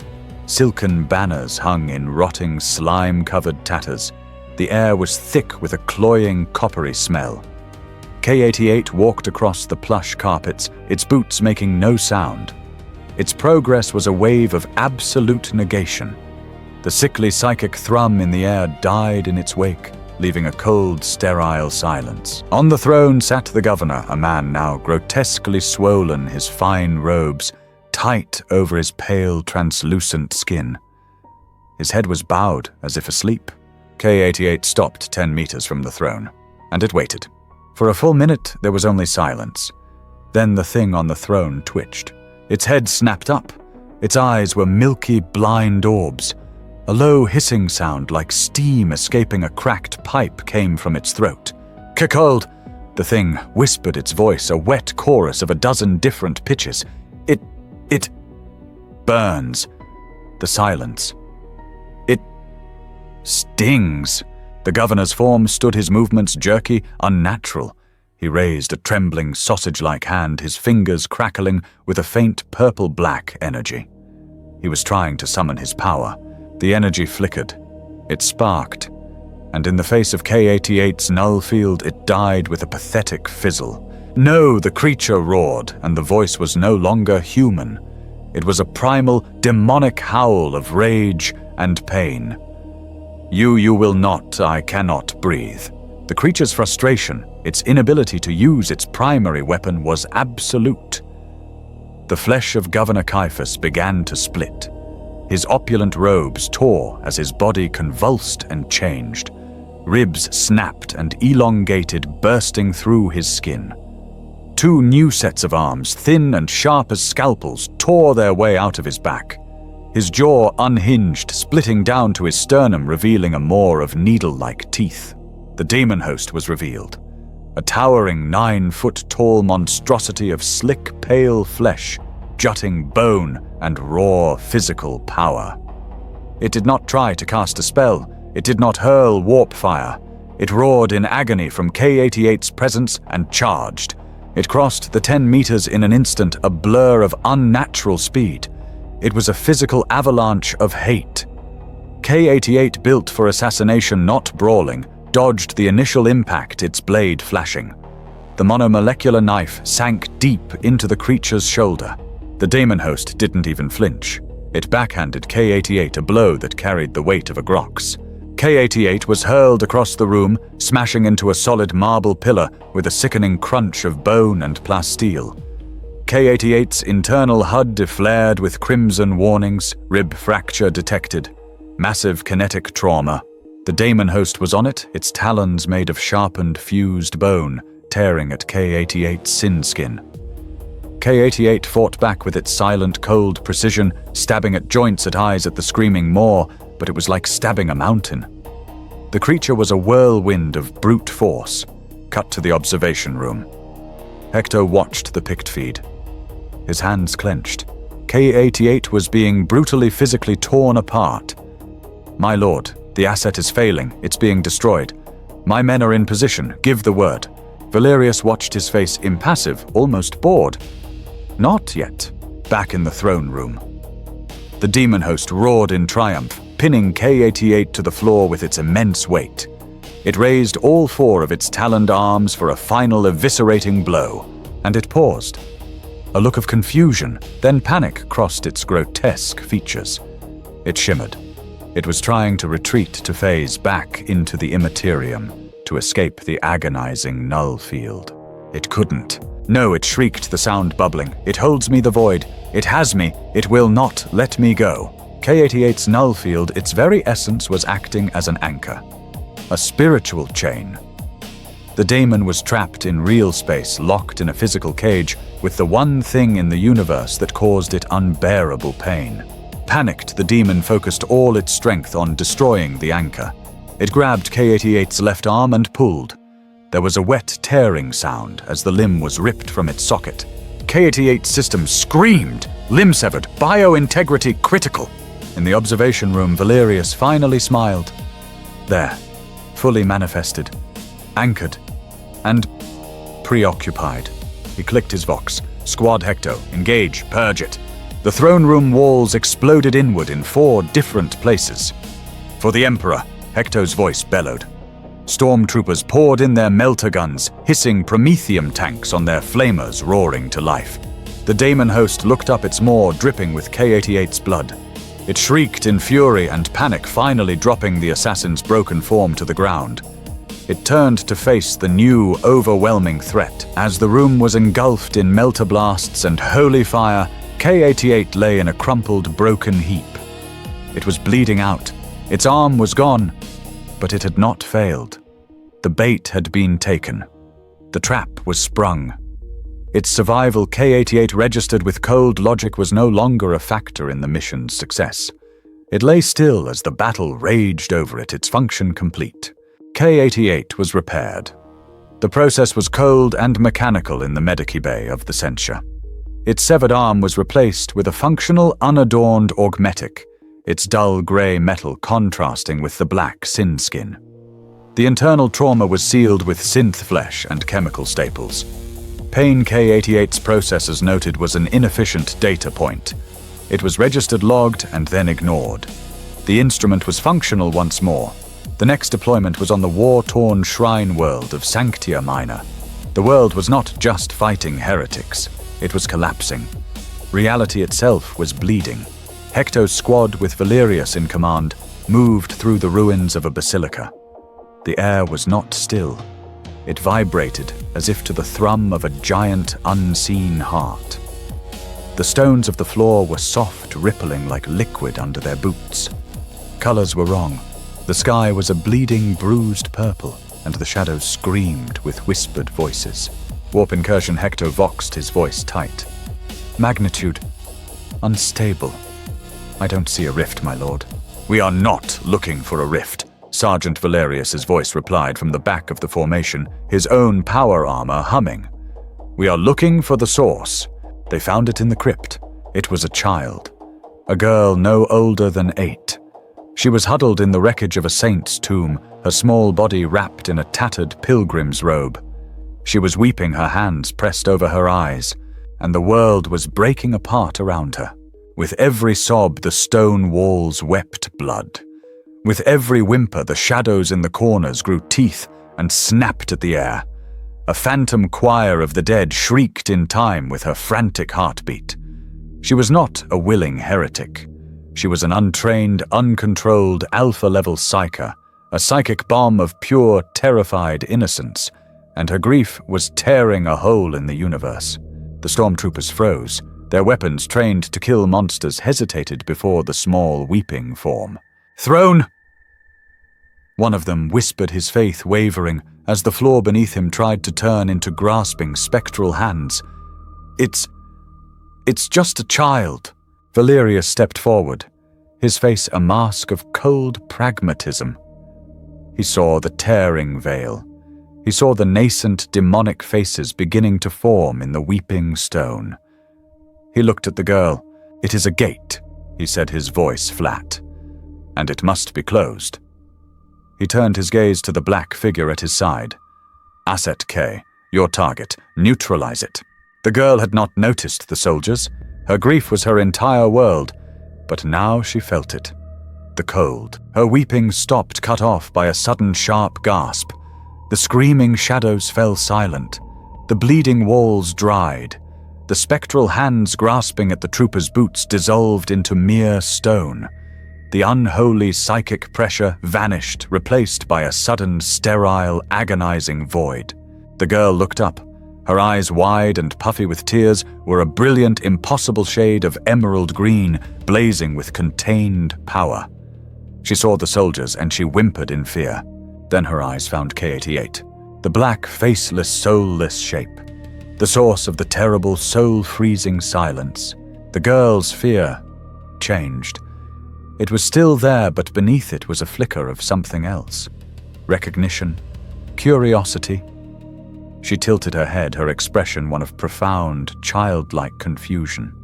Silken banners hung in rotting, slime-covered tatters. The air was thick with a cloying, coppery smell. K-88 walked across the plush carpets, its boots making no sound. Its progress was a wave of absolute negation. The sickly psychic thrum in the air died in its wake, leaving a cold, sterile silence. On the throne sat the governor, a man now grotesquely swollen, his fine robes tight over his pale, translucent skin. His head was bowed, as if asleep. K-88 stopped 10 meters from the throne, and it waited. For a full minute, there was only silence. Then the thing on the throne twitched. Its head snapped up. Its eyes were milky, blind orbs. A low hissing sound like steam escaping a cracked pipe came from its throat. "Cuckold!" The thing whispered, its voice a wet chorus of a dozen different pitches. It burns. The silence. It stings. The governor's form stood, his movements jerky, unnatural. He raised a trembling, sausage-like hand, his fingers crackling with a faint purple-black energy. He was trying to summon his power. The energy flickered. It sparked. And in the face of K-88's null field, it died with a pathetic fizzle. No, the creature roared, and the voice was no longer human. It was a primal, demonic howl of rage and pain. You will not, I cannot breathe. The creature's frustration, its inability to use its primary weapon, was absolute. The flesh of Governor Caiaphas began to split. His opulent robes tore as his body convulsed and changed. Ribs snapped and elongated, bursting through his skin. 2 new sets of arms, thin and sharp as scalpels, tore their way out of his back. His jaw unhinged, splitting down to his sternum, revealing a maw of needle-like teeth. The demon host was revealed. A towering 9-foot-tall monstrosity of slick, pale flesh, jutting bone and raw physical power. It did not try to cast a spell. It did not hurl warp fire. It roared in agony from K-88's presence and charged. It crossed the 10 meters in an instant, a blur of unnatural speed. It was a physical avalanche of hate. K-88, built for assassination, not brawling, dodged the initial impact, its blade flashing. The monomolecular knife sank deep into the creature's shoulder. The demon host didn't even flinch. It backhanded K-88 a blow that carried the weight of a grox. K-88 was hurled across the room, smashing into a solid marble pillar with a sickening crunch of bone and plasteel. K-88's internal HUD deflared with crimson warnings, rib fracture detected, massive kinetic trauma. The demon host was on it, its talons made of sharpened, fused bone, tearing at K-88's sin skin. K-88 fought back with its silent, cold precision, stabbing at joints, at eyes, at the screaming maw, but it was like stabbing a mountain. The creature was a whirlwind of brute force. Cut to the observation room. Hector watched the pict feed. His hands clenched. K-88 was being brutally, physically torn apart. "My lord, the asset is failing. It's being destroyed. My men are in position. Give the word." Valerius watched, his face impassive, almost bored. Not yet. Back in the throne room. The demon host roared in triumph, pinning K-88 to the floor with its immense weight. It raised all 4 of its taloned arms for a final eviscerating blow, and it paused. A look of confusion, then panic crossed its grotesque features. It shimmered. It was trying to retreat, to phase back into the Imperium, to escape the agonizing null field. It couldn't. No, it shrieked, the sound bubbling. "It holds me, the void. It has me. It will not let me go." K-88's null field, its very essence, was acting as an anchor. A spiritual chain. The daemon was trapped in real space, locked in a physical cage, with the one thing in the universe that caused it unbearable pain. Panicked, the demon focused all its strength on destroying the anchor. It grabbed K-88's left arm and pulled. There was a wet, tearing sound as the limb was ripped from its socket. K-88's system screamed, limb severed, bio-integrity critical. In the observation room, Valerius finally smiled. There, fully manifested, anchored, and preoccupied. He clicked his vox. "Squad Hector, engage, purge it." The throne room walls exploded inward in 4 different places. "For the Emperor," Hector's voice bellowed. Stormtroopers poured in their melter guns, hissing promethium tanks on their flamers roaring to life. The Daemon host looked up its maw dripping with K-88's blood. It shrieked in fury and panic, finally dropping the assassin's broken form to the ground. It turned to face the new, overwhelming threat. As the room was engulfed in melter blasts and holy fire, K-88 lay in a crumpled, broken heap. It was bleeding out. Its arm was gone, but it had not failed. The bait had been taken. The trap was sprung. Its survival, K-88 registered with cold logic, was no longer a factor in the mission's success. It lay still as the battle raged over it, its function complete. K-88 was repaired. The process was cold and mechanical in the medici bay of the censure. Its severed arm was replaced with a functional, unadorned augmetic, its dull grey metal contrasting with the black sin skin. The internal trauma was sealed with synth flesh and chemical staples. Pain K-88's processors noted was an inefficient data point. It was registered, logged, and then ignored. The instrument was functional once more. The next deployment was on the war-torn shrine world of Sanctia Minor. The world was not just fighting heretics, it was collapsing. Reality itself was bleeding. Hector's squad, with Valerius in command, moved through the ruins of a basilica. The air was not still. It vibrated as if to the thrum of a giant, unseen heart. The stones of the floor were soft, rippling like liquid under their boots. Colors were wrong. The sky was a bleeding, bruised purple, and the shadows screamed with whispered voices. Warp incursion. Hector voxed his voice tight. Magnitude. Unstable. I don't see a rift, my lord. We are not looking for a rift, Sergeant Valerius's voice replied from the back of the formation, his own power armor humming. We are looking for the source. They found it in the crypt. It was a child. A girl no older than 8. She was huddled in the wreckage of a saint's tomb, her small body wrapped in a tattered pilgrim's robe. She was weeping, her hands pressed over her eyes, and the world was breaking apart around her. With every sob, the stone walls wept blood. With every whimper, the shadows in the corners grew teeth and snapped at the air. A phantom choir of the dead shrieked in time with her frantic heartbeat. She was not a willing heretic. She was an untrained, uncontrolled, alpha-level psyker, a psychic bomb of pure, terrified innocence, and her grief was tearing a hole in the universe. The stormtroopers froze. Their weapons, trained to kill monsters, hesitated before the small, weeping form. Throne! One of them whispered, his faith wavering, as the floor beneath him tried to turn into grasping, spectral hands. It's just a child. Valerius stepped forward, his face a mask of cold pragmatism. He saw the tearing veil. He saw the nascent demonic faces beginning to form in the weeping stone. He looked at the girl. It is a gate, he said, his voice flat, and it must be closed. He turned his gaze to the black figure at his side. Asset K, your target. Neutralize it. The girl had not noticed the soldiers. Her grief was her entire world, but now she felt it. The cold. Her weeping stopped, cut off by a sudden sharp gasp. The screaming shadows fell silent. The bleeding walls dried. The spectral hands grasping at the trooper's boots dissolved into mere stone. The unholy psychic pressure vanished, replaced by a sudden, sterile, agonizing void. The girl looked up. Her eyes, wide and puffy with tears, were a brilliant, impossible shade of emerald green, blazing with contained power. She saw the soldiers, and she whimpered in fear. Then her eyes found K-88, the black, faceless, soulless shape, the source of the terrible, soul-freezing silence. The girl's fear changed. It was still there, but beneath it was a flicker of something else. Recognition, curiosity. She tilted her head, her expression one of profound, childlike confusion.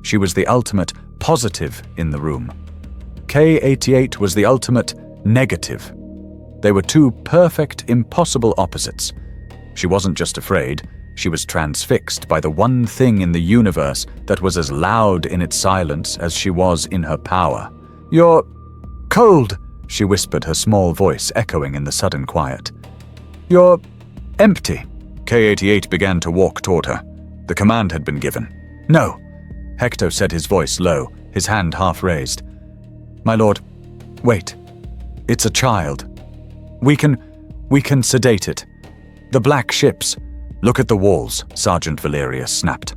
She was the ultimate positive in the room. K-88 was the ultimate negative. They were two perfect, impossible opposites. She wasn't just afraid, she was transfixed by the one thing in the universe that was as loud in its silence as she was in her power. You're cold, she whispered, her small voice echoing in the sudden quiet. "You're empty." K-88 began to walk toward her. The command had been given. "No," Hector said, his voice low, his hand half raised. "My lord, wait. It's a child. We can sedate it. The black ships. Look at the walls," Sergeant Valerius snapped.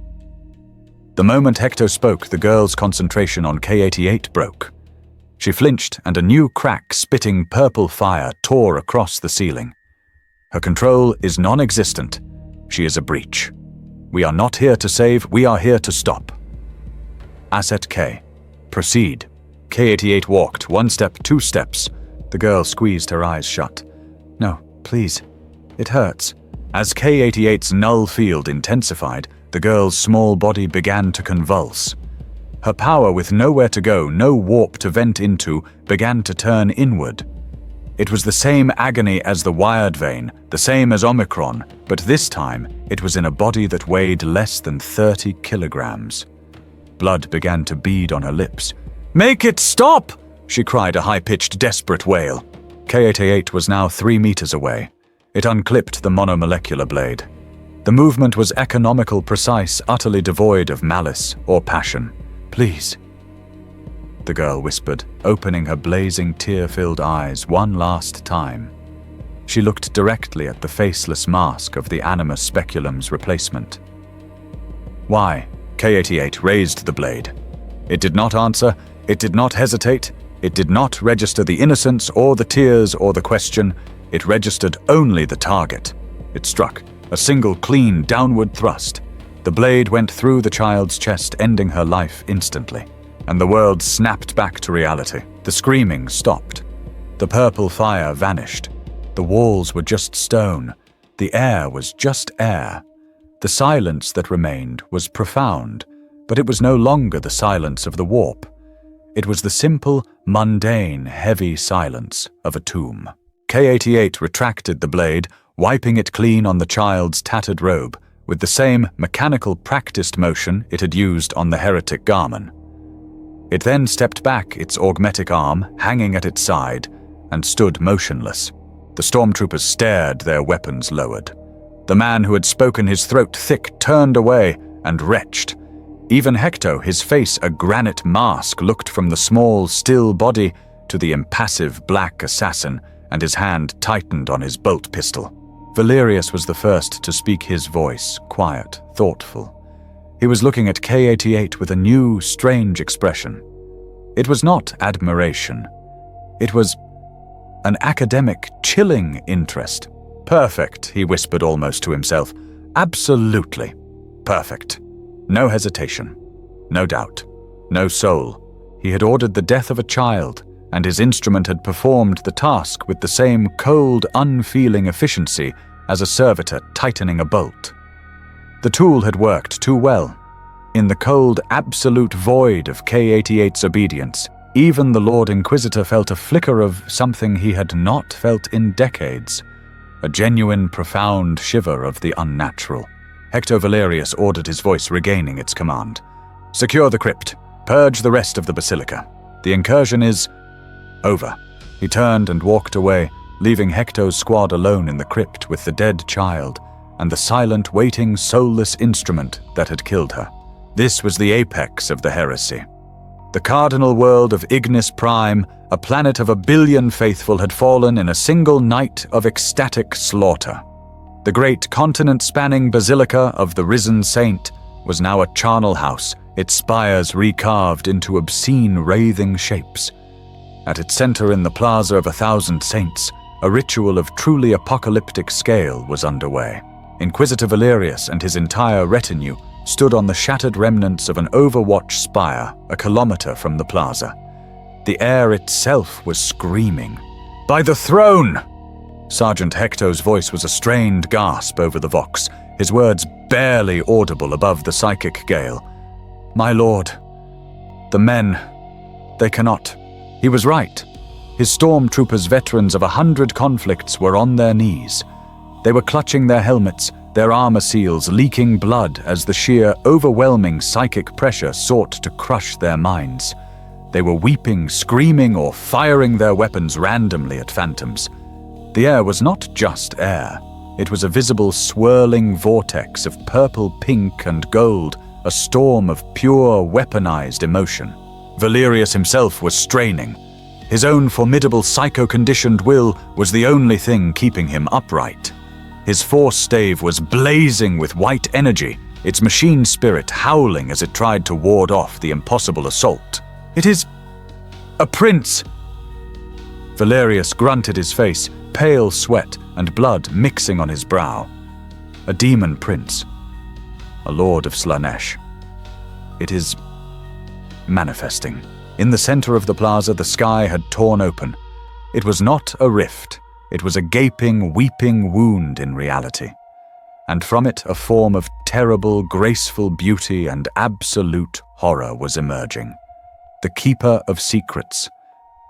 The moment Hector spoke, the girl's concentration on K-88 broke. She flinched, and a new crack spitting purple fire tore across the ceiling. Her control is non-existent. She is a breach. We are not here to save, we are here to stop. Asset K. Proceed. K-88 walked, 1 step, 2 steps. The girl squeezed her eyes shut. "No, please. It hurts." As K-88's null field intensified, the girl's small body began to convulse. Her power, with nowhere to go, no warp to vent into, began to turn inward. It was the same agony as the wired vein, the same as Omicron, but this time it was in a body that weighed less than 30 kilograms. Blood began to bead on her lips. "Make it stop!" she cried, a high-pitched, desperate wail. K-88 was now 3 meters away. It unclipped the monomolecular blade. The movement was economical, precise, utterly devoid of malice or passion. "Please," the girl whispered, opening her blazing, tear-filled eyes one last time. She looked directly at the faceless mask of the animus speculum's replacement. "Why?" K-88 raised the blade. It did not answer, it did not hesitate, it did not register the innocence or the tears or the question. It registered only the target. It struck, a single clean downward thrust. The blade went through the child's chest, ending her life instantly, and the world snapped back to reality. The screaming stopped. The purple fire vanished. The walls were just stone. The air was just air. The silence that remained was profound, but it was no longer the silence of the warp. It was the simple, mundane, heavy silence of a tomb. K-88 retracted the blade, wiping it clean on the child's tattered robe, with the same mechanical, practiced motion it had used on the heretic Garmin. It then stepped back, its augmetic arm hanging at its side, and stood motionless. The stormtroopers stared, their weapons lowered. The man who had spoken, his throat thick, turned away and retched. Even Hector, his face a granite mask, looked from the small, still body to the impassive black assassin, and his hand tightened on his bolt pistol. Valerius was the first to speak, his voice quiet, thoughtful. He was looking at K-88 with a new, strange expression. It was not admiration. It was an academic, chilling interest. "Perfect," he whispered almost to himself. "Absolutely perfect. No hesitation, no doubt, no soul. He had ordered the death of a child, and his instrument had performed the task with the same cold, unfeeling efficiency as a servitor tightening a bolt. The tool had worked too well. In the cold, absolute void of K-88's obedience, even the Lord Inquisitor felt a flicker of something he had not felt in decades. A genuine, profound shiver of the unnatural. Hector Valerius ordered, his voice regaining its command. "Secure the crypt. Purge the rest of the basilica. The incursion is over." He turned and walked away, leaving Hector's squad alone in the crypt with the dead child and the silent, waiting, soulless instrument that had killed her. This was the apex of the heresy. The cardinal world of Ignis Prime, a planet of 1 billion faithful, had fallen in a single night of ecstatic slaughter. The great continent-spanning basilica of the risen saint was now a charnel house, its spires recarved into obscene, wraithing shapes. At its center, in the Plaza of 1,000 Saints, a ritual of truly apocalyptic scale was underway. Inquisitor Valerius and his entire retinue stood on the shattered remnants of an overwatch spire a kilometer from the plaza. The air itself was screaming. "By the throne!" Sergeant Hector's voice was a strained gasp over the vox, his words barely audible above the psychic gale. "My lord, the men, they cannot." He was right. His stormtroopers, veterans of 100 conflicts, were on their knees. They were clutching their helmets, their armor seals leaking blood as the sheer, overwhelming psychic pressure sought to crush their minds. They were weeping, screaming, or firing their weapons randomly at phantoms. The air was not just air. It was a visible swirling vortex of purple, pink, and gold, a storm of pure, weaponized emotion. Valerius himself was straining. His own formidable psycho-conditioned will was the only thing keeping him upright. His force stave was blazing with white energy, its machine spirit howling as it tried to ward off the impossible assault. "It is a prince!" Valerius grunted his face, pale sweat and blood mixing on his brow. A demon prince. A lord of Slaanesh. It is manifesting. In the center of the plaza, the sky had torn open. It was not a rift. It was a gaping, weeping wound in reality. And from it, a form of terrible, graceful beauty and absolute horror was emerging. The Keeper of Secrets.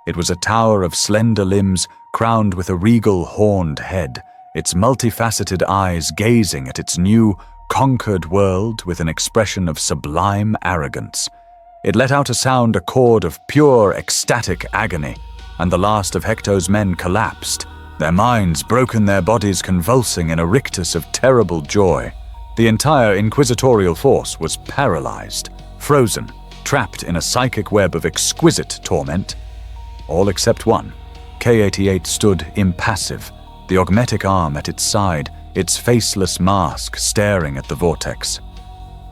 It was a tower of slender limbs, crowned with a regal horned head, its multifaceted eyes gazing at its new, conquered world with an expression of sublime arrogance. It let out a sound, a chord of pure, ecstatic agony, and the last of Hector's men collapsed, their minds broken, their bodies convulsing in a rictus of terrible joy. The entire inquisitorial force was paralyzed, frozen, trapped in a psychic web of exquisite torment. All except one. K-88 stood impassive, the augmetic arm at its side, its faceless mask staring at the vortex.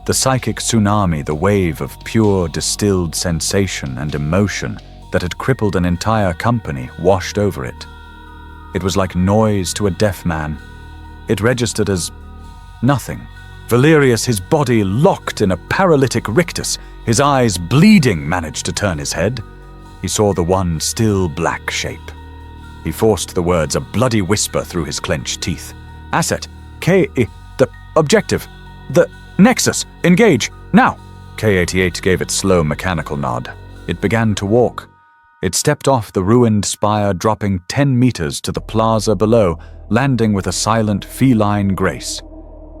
The psychic tsunami, the wave of pure, distilled sensation and emotion that had crippled an entire company, washed over it. It was like noise to a deaf man. It registered as nothing. Valerius, his body locked in a paralytic rictus, his eyes bleeding, managed to turn his head. He saw the one still black shape. He forced the words, a bloody whisper through his clenched teeth. "Asset, the objective, the Nexus, engage, now!" K-88 gave its slow mechanical nod. It began to walk. It stepped off the ruined spire, dropping 10 meters to the plaza below, landing with a silent feline grace.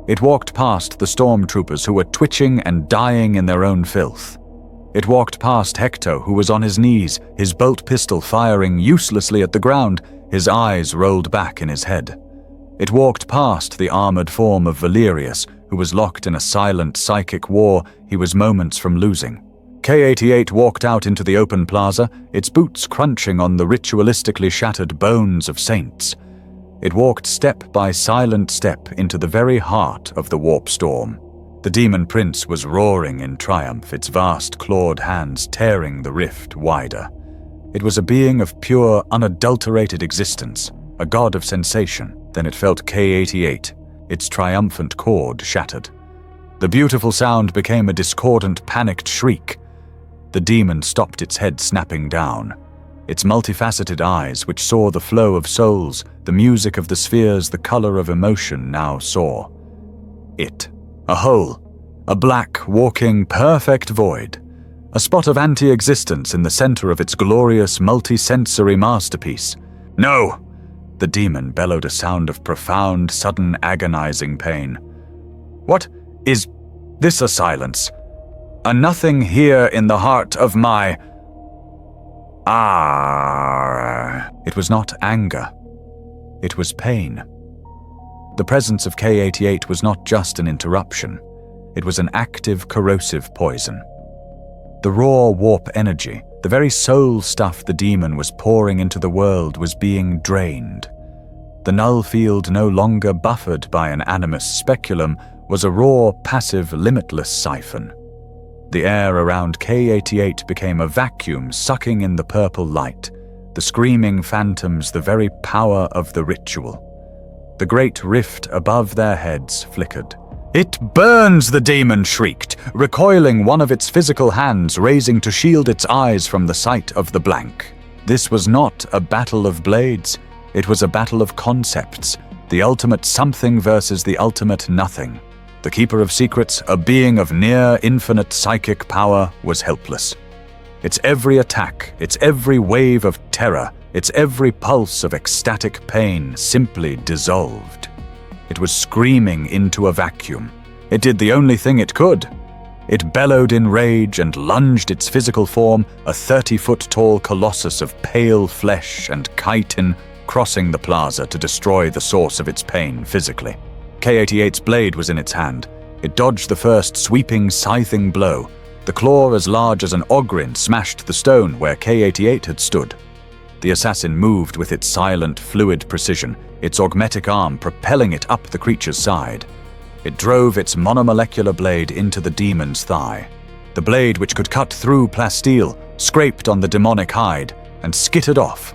It walked past the stormtroopers who were twitching and dying in their own filth. It walked past Hector, who was on his knees, his bolt pistol firing uselessly at the ground, his eyes rolled back in his head. It walked past the armored form of Valerius, who was locked in a silent psychic war he was moments from losing. K-88 walked out into the open plaza, its boots crunching on the ritualistically shattered bones of saints. It walked step by silent step into the very heart of the warp storm. The demon prince was roaring in triumph, its vast clawed hands tearing the rift wider. It was a being of pure, unadulterated existence, a god of sensation. Then it felt K-88, its triumphant chord shattered. The beautiful sound became a discordant, panicked shriek. The demon stopped, its head snapping down. Its multifaceted eyes, which saw the flow of souls, the music of the spheres, the color of emotion, now saw it. A hole. A black, walking, perfect void. A spot of anti-existence in the center of its glorious, multi-sensory masterpiece. "No!" The demon bellowed, a sound of profound, sudden, agonizing pain. "What is this? A silence? A nothing here in the heart of my... It was not anger. It was pain. The presence of K-88 was not just an interruption. It was an active, corrosive poison. The raw warp energy, the very soul stuff the demon was pouring into the world, was being drained. The null field, no longer buffered by an animus speculum, was a raw, passive, limitless siphon. The air around K-88 became a vacuum, sucking in the purple light, the screaming phantoms, the very power of the ritual. The great rift above their heads flickered. "It burns!" the demon shrieked, recoiling, one of its physical hands raising to shield its eyes from the sight of the blank. This was not a battle of blades. It was a battle of concepts, the ultimate something versus the ultimate nothing. The Keeper of Secrets, a being of near infinite psychic power, was helpless. Its every attack, its every wave of terror, its every pulse of ecstatic pain simply dissolved. It was screaming into a vacuum. It did the only thing it could. It bellowed in rage and lunged its physical form, a 30-foot-tall colossus of pale flesh and chitin, crossing the plaza to destroy the source of its pain physically. K-88's blade was in its hand. It dodged the first sweeping, scything blow. The claw as large as an ogrin smashed the stone where K-88 had stood. The assassin moved with its silent, fluid precision, its augmetic arm propelling it up the creature's side. It drove its monomolecular blade into the demon's thigh. The blade, which could cut through plasteel, scraped on the demonic hide and skittered off.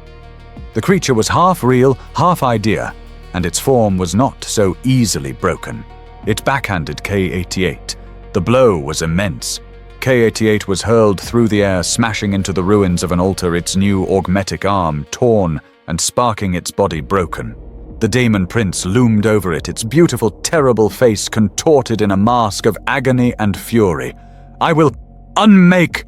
The creature was half real, half idea, and its form was not so easily broken. It backhanded K-88. The blow was immense. K-88 was hurled through the air, smashing into the ruins of an altar, its new augmetic arm torn and sparking its body broken. The Demon Prince loomed over it, its beautiful, terrible face contorted in a mask of agony and fury. "I will unmake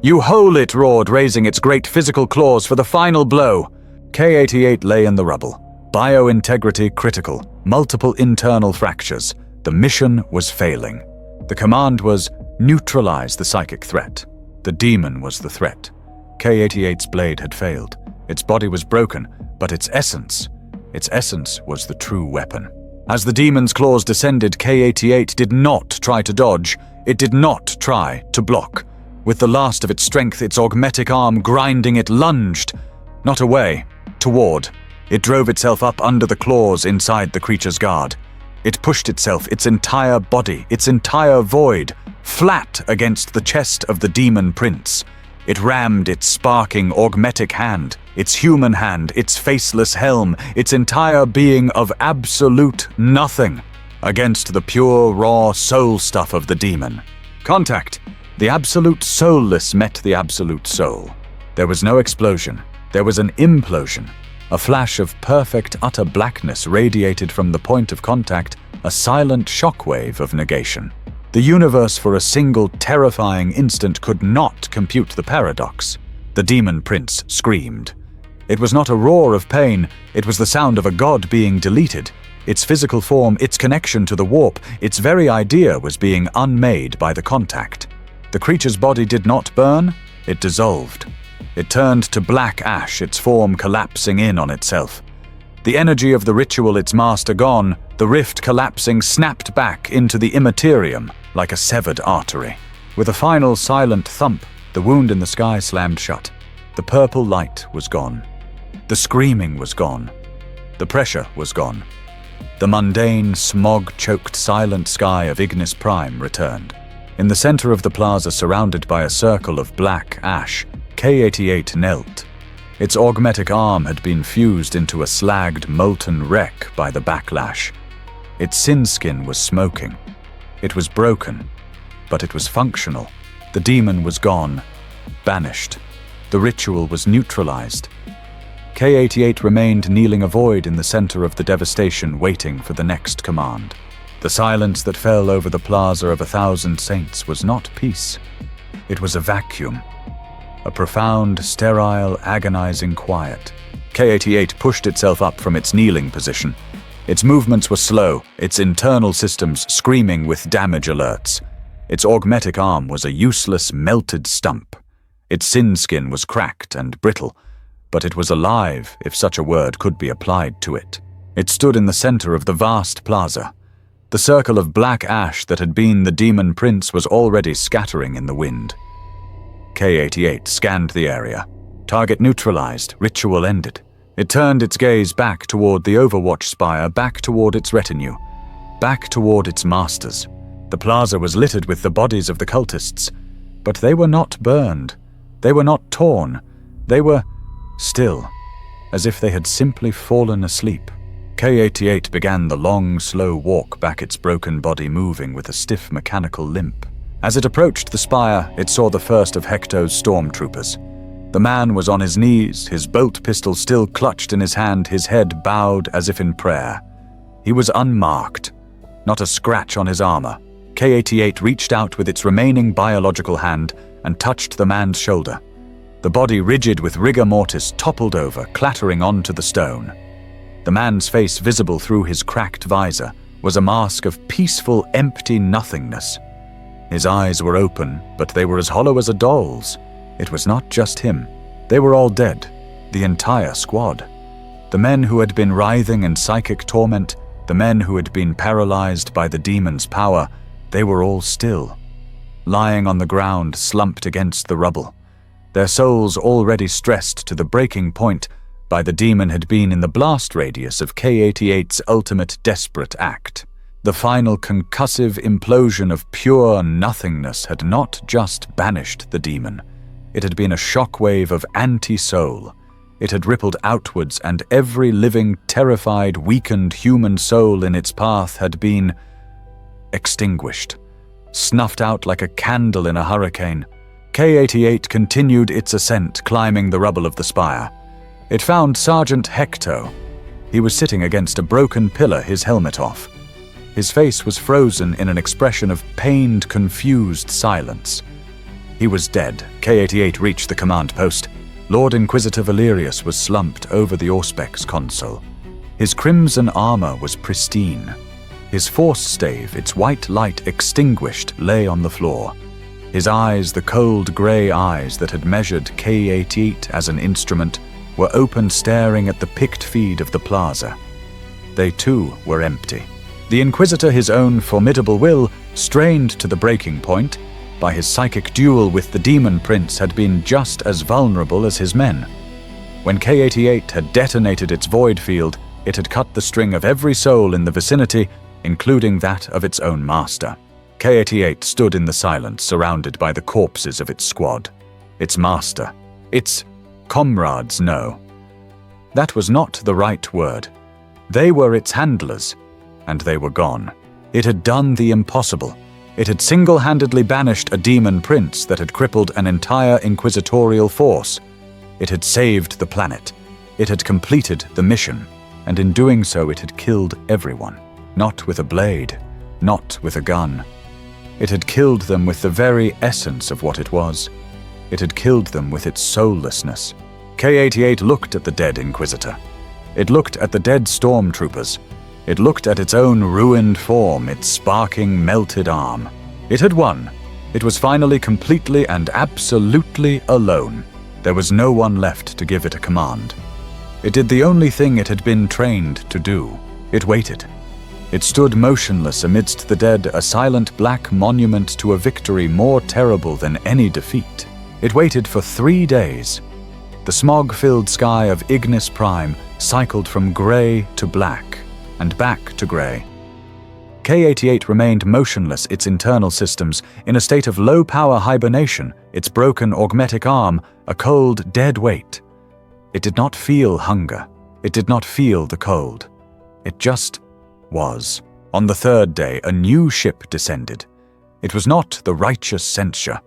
you whole," it roared, raising its great physical claws for the final blow. K-88 lay in the rubble. Biointegrity critical, multiple internal fractures. The mission was failing. The command was neutralize the psychic threat. The demon was the threat. K-88's blade had failed. Its body was broken, but its essence was the true weapon. As the demon's claws descended, K-88 did not try to dodge. It did not try to block. With the last of its strength, its augmetic arm grinding, it lunged. Not away, toward. It drove itself up under the claws inside the creature's guard. It pushed itself, its entire body, its entire void, flat against the chest of the Demon Prince. It rammed its sparking augmetic hand, its human hand, its faceless helm, its entire being of absolute nothing, against the pure, raw soul stuff of the demon. Contact. The absolute soulless met the absolute soul. There was no explosion. There was an implosion. A flash of perfect, utter blackness radiated from the point of contact, a silent shockwave of negation. The universe for a single terrifying instant could not compute the paradox. The Demon Prince screamed. It was not a roar of pain, it was the sound of a god being deleted. Its physical form, its connection to the warp, its very idea was being unmade by the contact. The creature's body did not burn, it dissolved. It turned to black ash, its form collapsing in on itself. The energy of the ritual, its master gone, the rift collapsing, snapped back into the Imperium like a severed artery. With a final silent thump, the wound in the sky slammed shut. The purple light was gone. The screaming was gone. The pressure was gone. The mundane, smog-choked, silent sky of Ignis Prime returned. In the center of the plaza, surrounded by a circle of black ash, K-88 knelt. Its augmetic arm had been fused into a slagged, molten wreck by the backlash. Its sin skin was smoking. It was broken, but it was functional. The demon was gone, banished. The ritual was neutralized. K-88 remained kneeling a void in the center of the devastation, waiting for the next command. The silence that fell over the plaza of 1,000 saints was not peace. It was a vacuum. A profound, sterile, agonizing quiet. K-88 pushed itself up from its kneeling position. Its movements were slow, its internal systems screaming with damage alerts. Its augmetic arm was a useless, melted stump. Its sin skin was cracked and brittle, but it was alive, if such a word could be applied to it. It stood in the center of the vast plaza. The circle of black ash that had been the Demon Prince was already scattering in the wind. K-88 scanned the area. Target neutralized, ritual ended. It turned its gaze back toward the Overwatch spire, back toward its retinue, back toward its masters. The plaza was littered with the bodies of the cultists, but they were not burned. They were not torn. They were still, as if they had simply fallen asleep. K-88 began the long, slow walk back, its broken body moving with a stiff mechanical limp. As it approached the spire, it saw the first of Hector's stormtroopers. The man was on his knees, his bolt pistol still clutched in his hand, his head bowed as if in prayer. He was unmarked, not a scratch on his armor. K-88 reached out with its remaining biological hand and touched the man's shoulder. The body, rigid with rigor mortis, toppled over, clattering onto the stone. The man's face, visible through his cracked visor, was a mask of peaceful, empty nothingness. His eyes were open, but they were as hollow as a doll's. It was not just him. They were all dead, the entire squad. The men who had been writhing in psychic torment, the men who had been paralyzed by the demon's power, they were all still, lying on the ground slumped against the rubble. Their souls already stressed to the breaking point by the demon had been in the blast radius of K-88's ultimate desperate act. The final concussive implosion of pure nothingness had not just banished the demon. It had been a shockwave of anti-soul. It had rippled outwards, and every living, terrified, weakened human soul in its path had been extinguished, snuffed out like a candle in a hurricane. K-88 continued its ascent, climbing the rubble of the spire. It found Sergeant Hecto. He was sitting against a broken pillar, his helmet off. His face was frozen in an expression of pained, confused silence. He was dead. K-88 reached the command post. Lord Inquisitor Valerius was slumped over the Auspex console. His crimson armor was pristine. His force stave, its white light extinguished, lay on the floor. His eyes, the cold grey eyes that had measured K-88 as an instrument, were open, staring at the picked feed of the plaza. They too were empty. The Inquisitor, his own formidable will, strained to the breaking point, by his psychic duel with the Demon Prince, had been just as vulnerable as his men. When K-88 had detonated its void field, it had cut the string of every soul in the vicinity, including that of its own master. K-88 stood in the silence, surrounded by the corpses of its squad. Its master. Its comrades, no. That was not the right word. They were its handlers, and they were gone. It had done the impossible. It had single-handedly banished a demon prince that had crippled an entire inquisitorial force. It had saved the planet. It had completed the mission, and in doing so it had killed everyone. Not with a blade, not with a gun. It had killed them with the very essence of what it was. It had killed them with its soullessness. K-88 looked at the dead Inquisitor. It looked at the dead stormtroopers. It looked at its own ruined form, its sparking, melted arm. It had won. It was finally completely and absolutely alone. There was no one left to give it a command. It did the only thing it had been trained to do. It waited. It stood motionless amidst the dead, a silent black monument to a victory more terrible than any defeat. It waited for 3 days. The smog-filled sky of Ignis Prime cycled from grey to black, and back to grey. K-88 remained motionless, its internal systems, in a state of low-power hibernation, its broken augmetic arm a cold, dead weight. It did not feel hunger. It did not feel the cold. It just was. On the 3rd day, a new ship descended. It was not the righteous censure.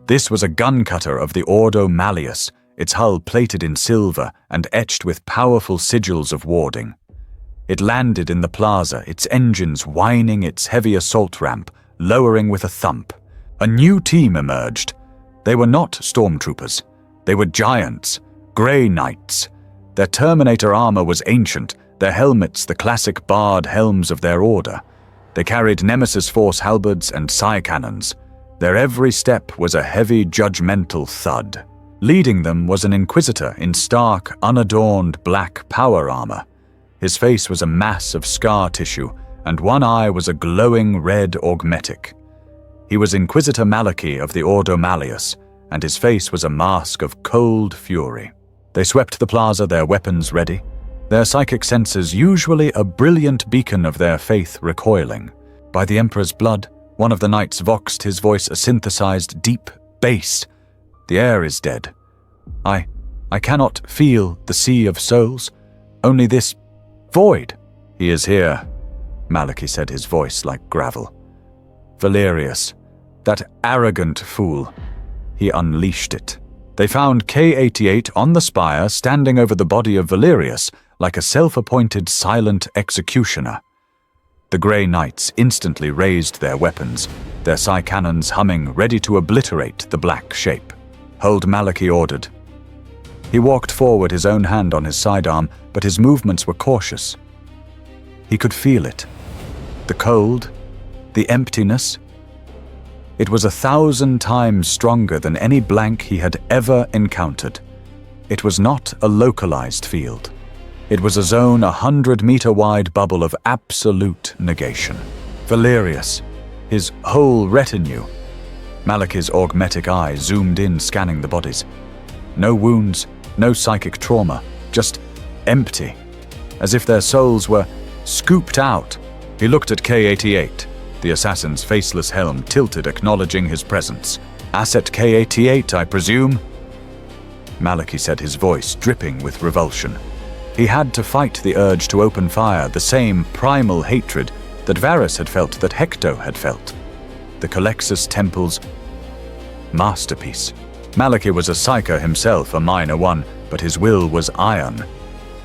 This was a gun cutter of the Ordo Malleus, its hull plated in silver and etched with powerful sigils of warding. It landed in the plaza, its engines whining its heavy assault ramp, lowering with a thump. A new team emerged. They were not stormtroopers. They were giants, grey knights. Their Terminator armor was ancient, their helmets the classic barred helms of their order. They carried Nemesis Force halberds and psi cannons. Their every step was a heavy, judgmental thud. Leading them was an Inquisitor in stark, unadorned black power armor. His face was a mass of scar tissue, and one eye was a glowing red augmetic. He was Inquisitor Maliki of the Ordo Malleus, and his face was a mask of cold fury. They swept the plaza, their weapons ready, their psychic senses usually a brilliant beacon of their faith recoiling. By the Emperor's blood, one of the knights voxed, his voice a synthesized deep bass. The air is dead. I cannot feel the sea of souls, only this void. He is here, Maliki said, his voice like gravel. Valerius, that arrogant fool. He unleashed it. They found K-88 on the spire, standing over the body of Valerius, like a self-appointed silent executioner. The Grey Knights instantly raised their weapons, their psi cannons humming, ready to obliterate the black shape. Hold, Maliki ordered. He walked forward, his own hand on his sidearm, but his movements were cautious. He could feel it. The cold, the emptiness. It was 1,000 times stronger than any blank he had ever encountered. It was not a localized field. It was a zone 100-meter-wide bubble of absolute negation. Valerius, his whole retinue. Malachi's augmetic eye zoomed in, scanning the bodies. No wounds, no psychic trauma, just empty, as if their souls were scooped out. He looked at K-88. The assassin's faceless helm tilted, acknowledging his presence. "Asset K-88, I presume?" Malachi said, his voice dripping with revulsion. He had to fight the urge to open fire, the same primal hatred that Varus had felt, that Hector had felt. The Colexus Temple's masterpiece. Malachi was a Psyker himself, a minor one, but his will was iron.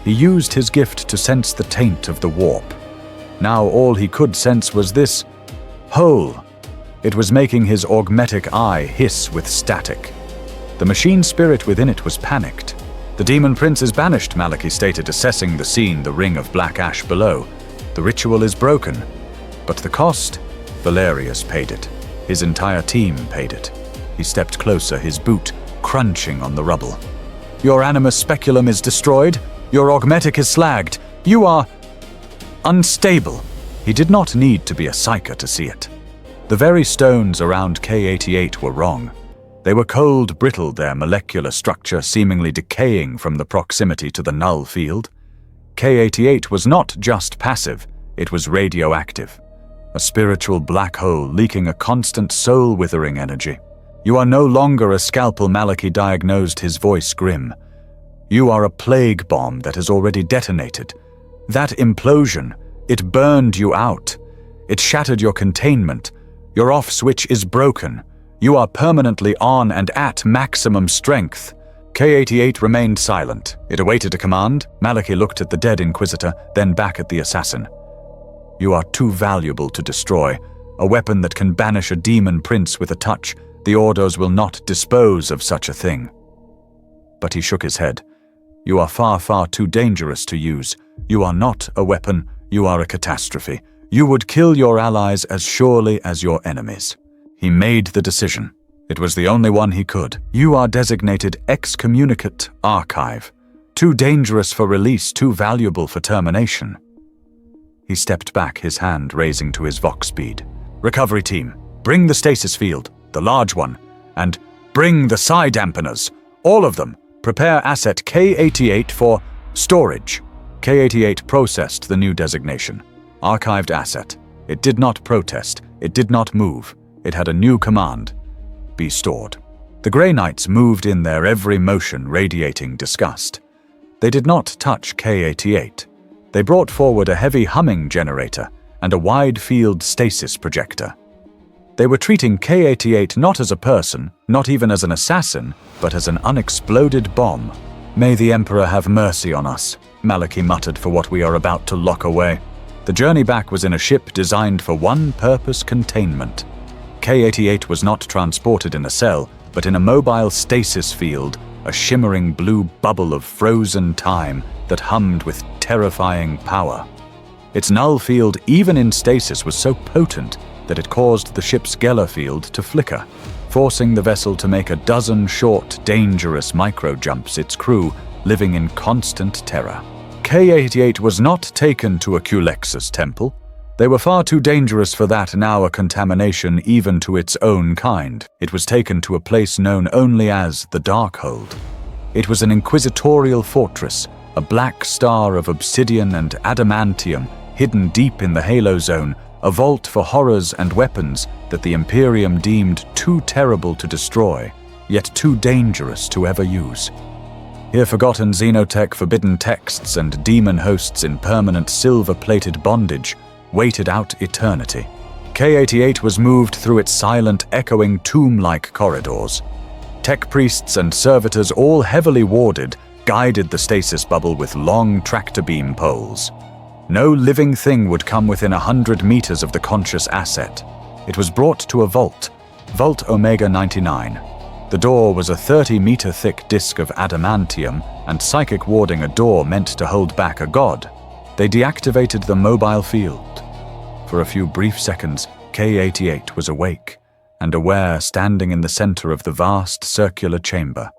He used his gift to sense the taint of the warp. Now all he could sense was this hole. It was making his augmetic eye hiss with static. The machine spirit within it was panicked. "The demon prince is banished," Malachi stated, assessing the scene, the ring of black ash below. "The ritual is broken. But the cost? Valerius paid it. His entire team paid it." He stepped closer, his boot crunching on the rubble. "Your animus speculum is destroyed. Your augmetic is slagged. You are unstable." He did not need to be a Psyker to see it. The very stones around K-88 were wrong. They were cold, brittle, their molecular structure seemingly decaying from the proximity to the null field. K-88 was not just passive, it was radioactive. A spiritual black hole leaking a constant soul-withering energy. "You are no longer a scalpel," Malachi diagnosed, his voice grim. "You are a plague bomb that has already detonated. That implosion, it burned you out. It shattered your containment. Your off switch is broken. You are permanently on and at maximum strength." K-88 remained silent. It awaited a command. Malachi looked at the dead Inquisitor, then back at the assassin. "You are too valuable to destroy. A weapon that can banish a demon prince with a touch. The Orders will not dispose of such a thing." But he shook his head. "You are far, far too dangerous to use. You are not a weapon. You are a catastrophe. You would kill your allies as surely as your enemies." He made the decision. It was the only one he could. "You are designated excommunicate archive. Too dangerous for release, too valuable for termination." He stepped back, his hand raising to his Vox speed. "Recovery team, bring the stasis field, the large one, and bring the psi dampeners. All of them. Prepare asset K-88 for storage." K-88 processed the new designation. Archived asset. It did not protest. It did not move. It had a new command. Be stored. The Grey Knights moved in, their every motion radiating disgust. They did not touch K-88. They brought forward a heavy humming generator and a wide-field stasis projector. They were treating K-88 not as a person, not even as an assassin, but as an unexploded bomb. "May the Emperor have mercy on us," Malachi muttered, "for what we are about to lock away." The journey back was in a ship designed for one purpose: containment. K-88 was not transported in a cell, but in a mobile stasis field, a shimmering blue bubble of frozen time that hummed with terrifying power. Its null field, even in stasis, was so potent that it caused the ship's Geller field to flicker, forcing the vessel to make a dozen short, dangerous micro-jumps, its crew living in constant terror. K-88 was not taken to a Culexus temple. They were far too dangerous for that, now a contamination even to its own kind. It was taken to a place known only as the Darkhold. It was an inquisitorial fortress, a black star of obsidian and adamantium hidden deep in the Halo Zone, a vault for horrors and weapons that the Imperium deemed too terrible to destroy, yet too dangerous to ever use. Here forgotten xenotech, forbidden texts, and demon hosts in permanent silver-plated bondage waited out eternity. K-88 was moved through its silent, echoing tomb-like corridors. Tech priests and servitors, all heavily warded, guided the stasis bubble with long tractor beam poles. No living thing would come within 100 meters of the conscious asset. It was brought to a vault, Vault Omega 99. The door was a 30-meter thick disc of adamantium and psychic warding, a door meant to hold back a god. They deactivated the mobile field. For a few brief seconds, K-88 was awake, and aware standing in the center of the vast circular chamber.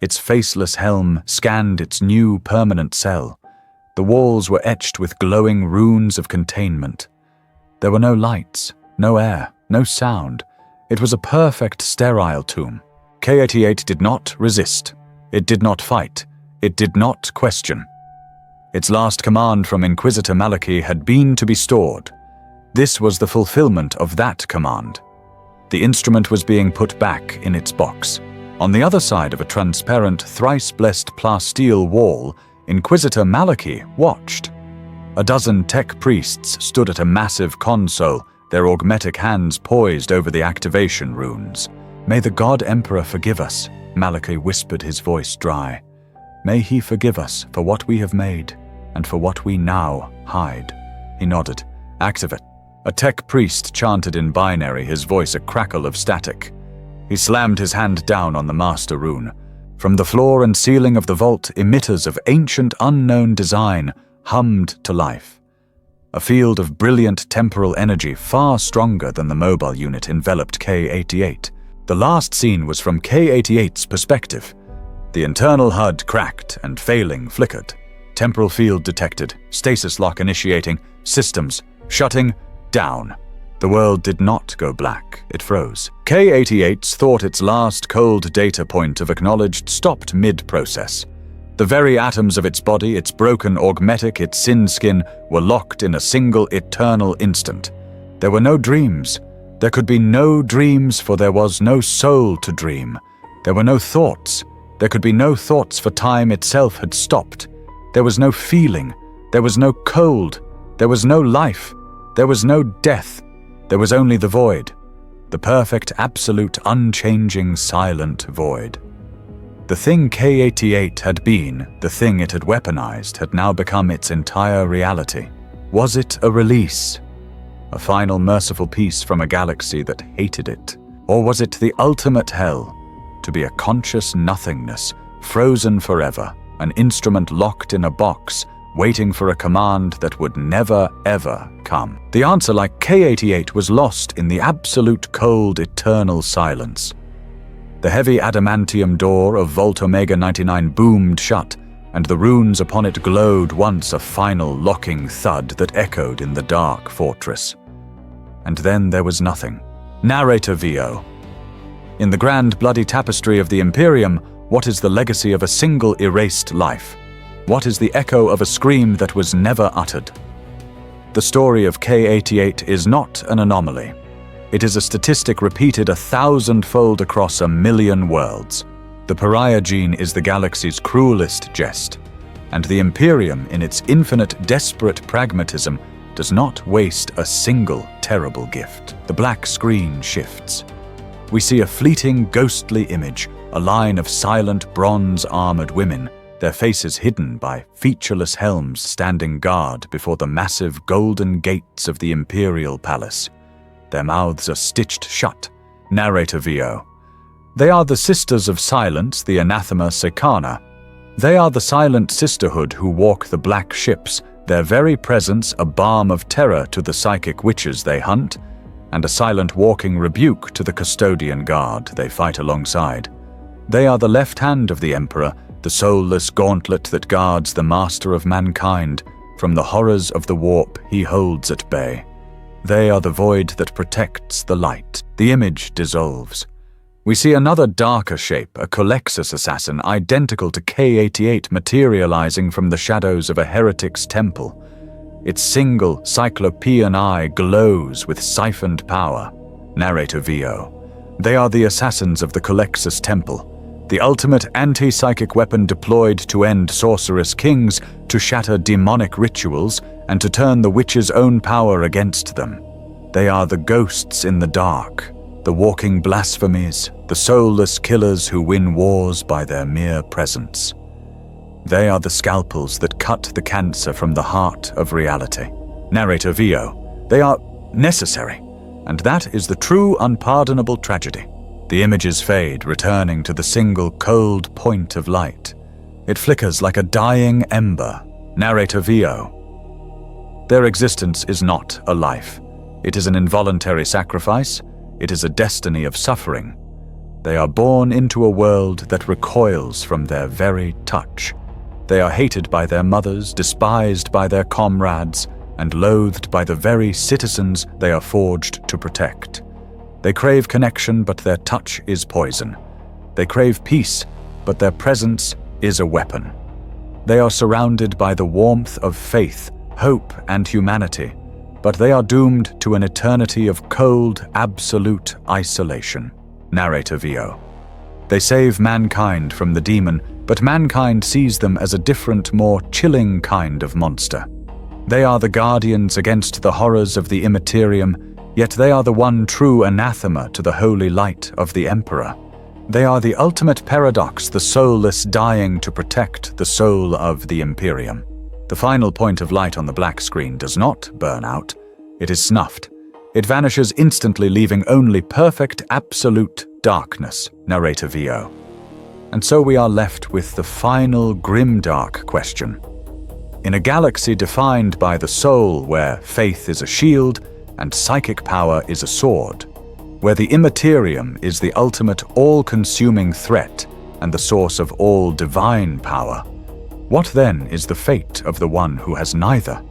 Its faceless helm scanned its new permanent cell. The walls were etched with glowing runes of containment. There were no lights, no air, no sound. It was a perfect sterile tomb. K-88 did not resist. It did not fight. It did not question. Its last command from Inquisitor Malachi had been to be stored. This was the fulfillment of that command. The instrument was being put back in its box. On the other side of a transparent, thrice-blessed plasteel wall, Inquisitor Malachi watched. A dozen tech priests stood at a massive console, their augmetic hands poised over the activation runes. "May the God Emperor forgive us," Malachi whispered, his voice dry. "May he forgive us for what we have made, and for what we now hide." He nodded. "Activate." A tech priest chanted in binary, his voice a crackle of static. He slammed his hand down on the master rune. From the floor and ceiling of the vault, emitters of ancient unknown design hummed to life. A field of brilliant temporal energy far stronger than the mobile unit enveloped K-88. The last scene was from K-88's perspective. The internal HUD cracked and failing flickered. Temporal field detected, stasis lock initiating, systems shutting down. The world did not go black, it froze. K-88's thought its last cold data point of acknowledged stopped mid-process. The very atoms of its body, its broken augmetic, its sin skin, were locked in a single eternal instant. There were no dreams. There could be no dreams, for there was no soul to dream. There were no thoughts. There could be no thoughts, for time itself had stopped. There was no feeling. There was no cold. There was no life. There was no death. There was only the void. The perfect, absolute, unchanging, silent void. The thing K-88 had been, the thing it had weaponized, had now become its entire reality. Was it a release? A final merciful peace from a galaxy that hated it? Or was it the ultimate hell? To be a conscious nothingness, frozen forever, an instrument locked in a box, waiting for a command that would never, ever come. The answer, like K-88, was lost in the absolute cold, eternal silence. The heavy adamantium door of Vault Omega 99 boomed shut, and the runes upon it glowed once a final locking thud that echoed in the dark fortress. And then there was nothing. Narrator VO. In the grand bloody tapestry of the Imperium, what is the legacy of a single erased life? What is the echo of a scream that was never uttered? The story of K-88 is not an anomaly. It is a statistic repeated 1,000-fold across 1,000,000 worlds. The pariah gene is the galaxy's cruelest jest, and the Imperium, in its infinite, desperate pragmatism, does not waste a single terrible gift. The black screen shifts. We see a fleeting, ghostly image, a line of silent, bronze-armored women, their faces hidden by featureless helms standing guard before the massive golden gates of the Imperial Palace. Their mouths are stitched shut. Narrator VO. They are the Sisters of Silence, the anathema Secana. They are the silent sisterhood who walk the black ships, their very presence a balm of terror to the psychic witches they hunt, and a silent walking rebuke to the custodian guard they fight alongside. They are the left hand of the Emperor, the soulless gauntlet that guards the master of mankind from the horrors of the warp he holds at bay. They are the void that protects the light. The image dissolves. We see another darker shape, a Colexus assassin identical to K-88 materializing from the shadows of a heretic's temple. Its single cyclopean eye glows with siphoned power. Narrator VO. They are the assassins of the Colexus temple, the ultimate anti-psychic weapon deployed to end sorceress kings, to shatter demonic rituals, and to turn the witch's own power against them. They are the ghosts in the dark, the walking blasphemies, the soulless killers who win wars by their mere presence. They are the scalpels that cut the cancer from the heart of reality. Narrator VO. They are necessary, and that is the true unpardonable tragedy. The images fade, returning to the single cold point of light. It flickers like a dying ember. Narrator VO. Their existence is not a life. It is an involuntary sacrifice. It is a destiny of suffering. They are born into a world that recoils from their very touch. They are hated by their mothers, despised by their comrades, and loathed by the very citizens they are forged to protect. They crave connection, but their touch is poison. They crave peace, but their presence is a weapon. They are surrounded by the warmth of faith, hope, and humanity, but they are doomed to an eternity of cold, absolute isolation. Narrator VO. They save mankind from the demon, but mankind sees them as a different, more chilling kind of monster. They are the guardians against the horrors of the Imperium, yet they are the one true anathema to the holy light of the Emperor. They are the ultimate paradox, the soulless dying to protect the soul of the Imperium. The final point of light on the black screen does not burn out. It is snuffed. It vanishes instantly, leaving only perfect, absolute darkness. Narrator VO. And so we are left with the final Grimdark question. In a galaxy defined by the soul, where faith is a shield and psychic power is a sword, where the Imperium is the ultimate all-consuming threat and the source of all divine power, what then is the fate of the one who has neither?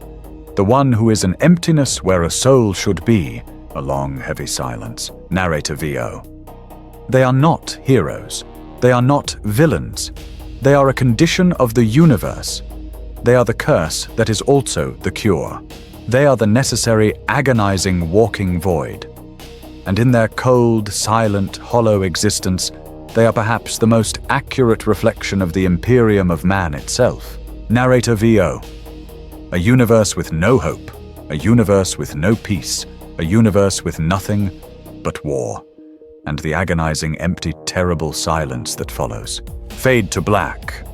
The one who is an emptiness where a soul should be? A long, heavy silence. Narrator VO. They are not heroes. They are not villains. They are a condition of the universe. They are the curse that is also the cure. They are the necessary, agonizing walking void. And in their cold, silent, hollow existence, they are perhaps the most accurate reflection of the Imperium of man itself. Narrator VO. A universe with no hope. A universe with no peace. A universe with nothing but war. And the agonizing, empty, terrible silence that follows. Fade to black.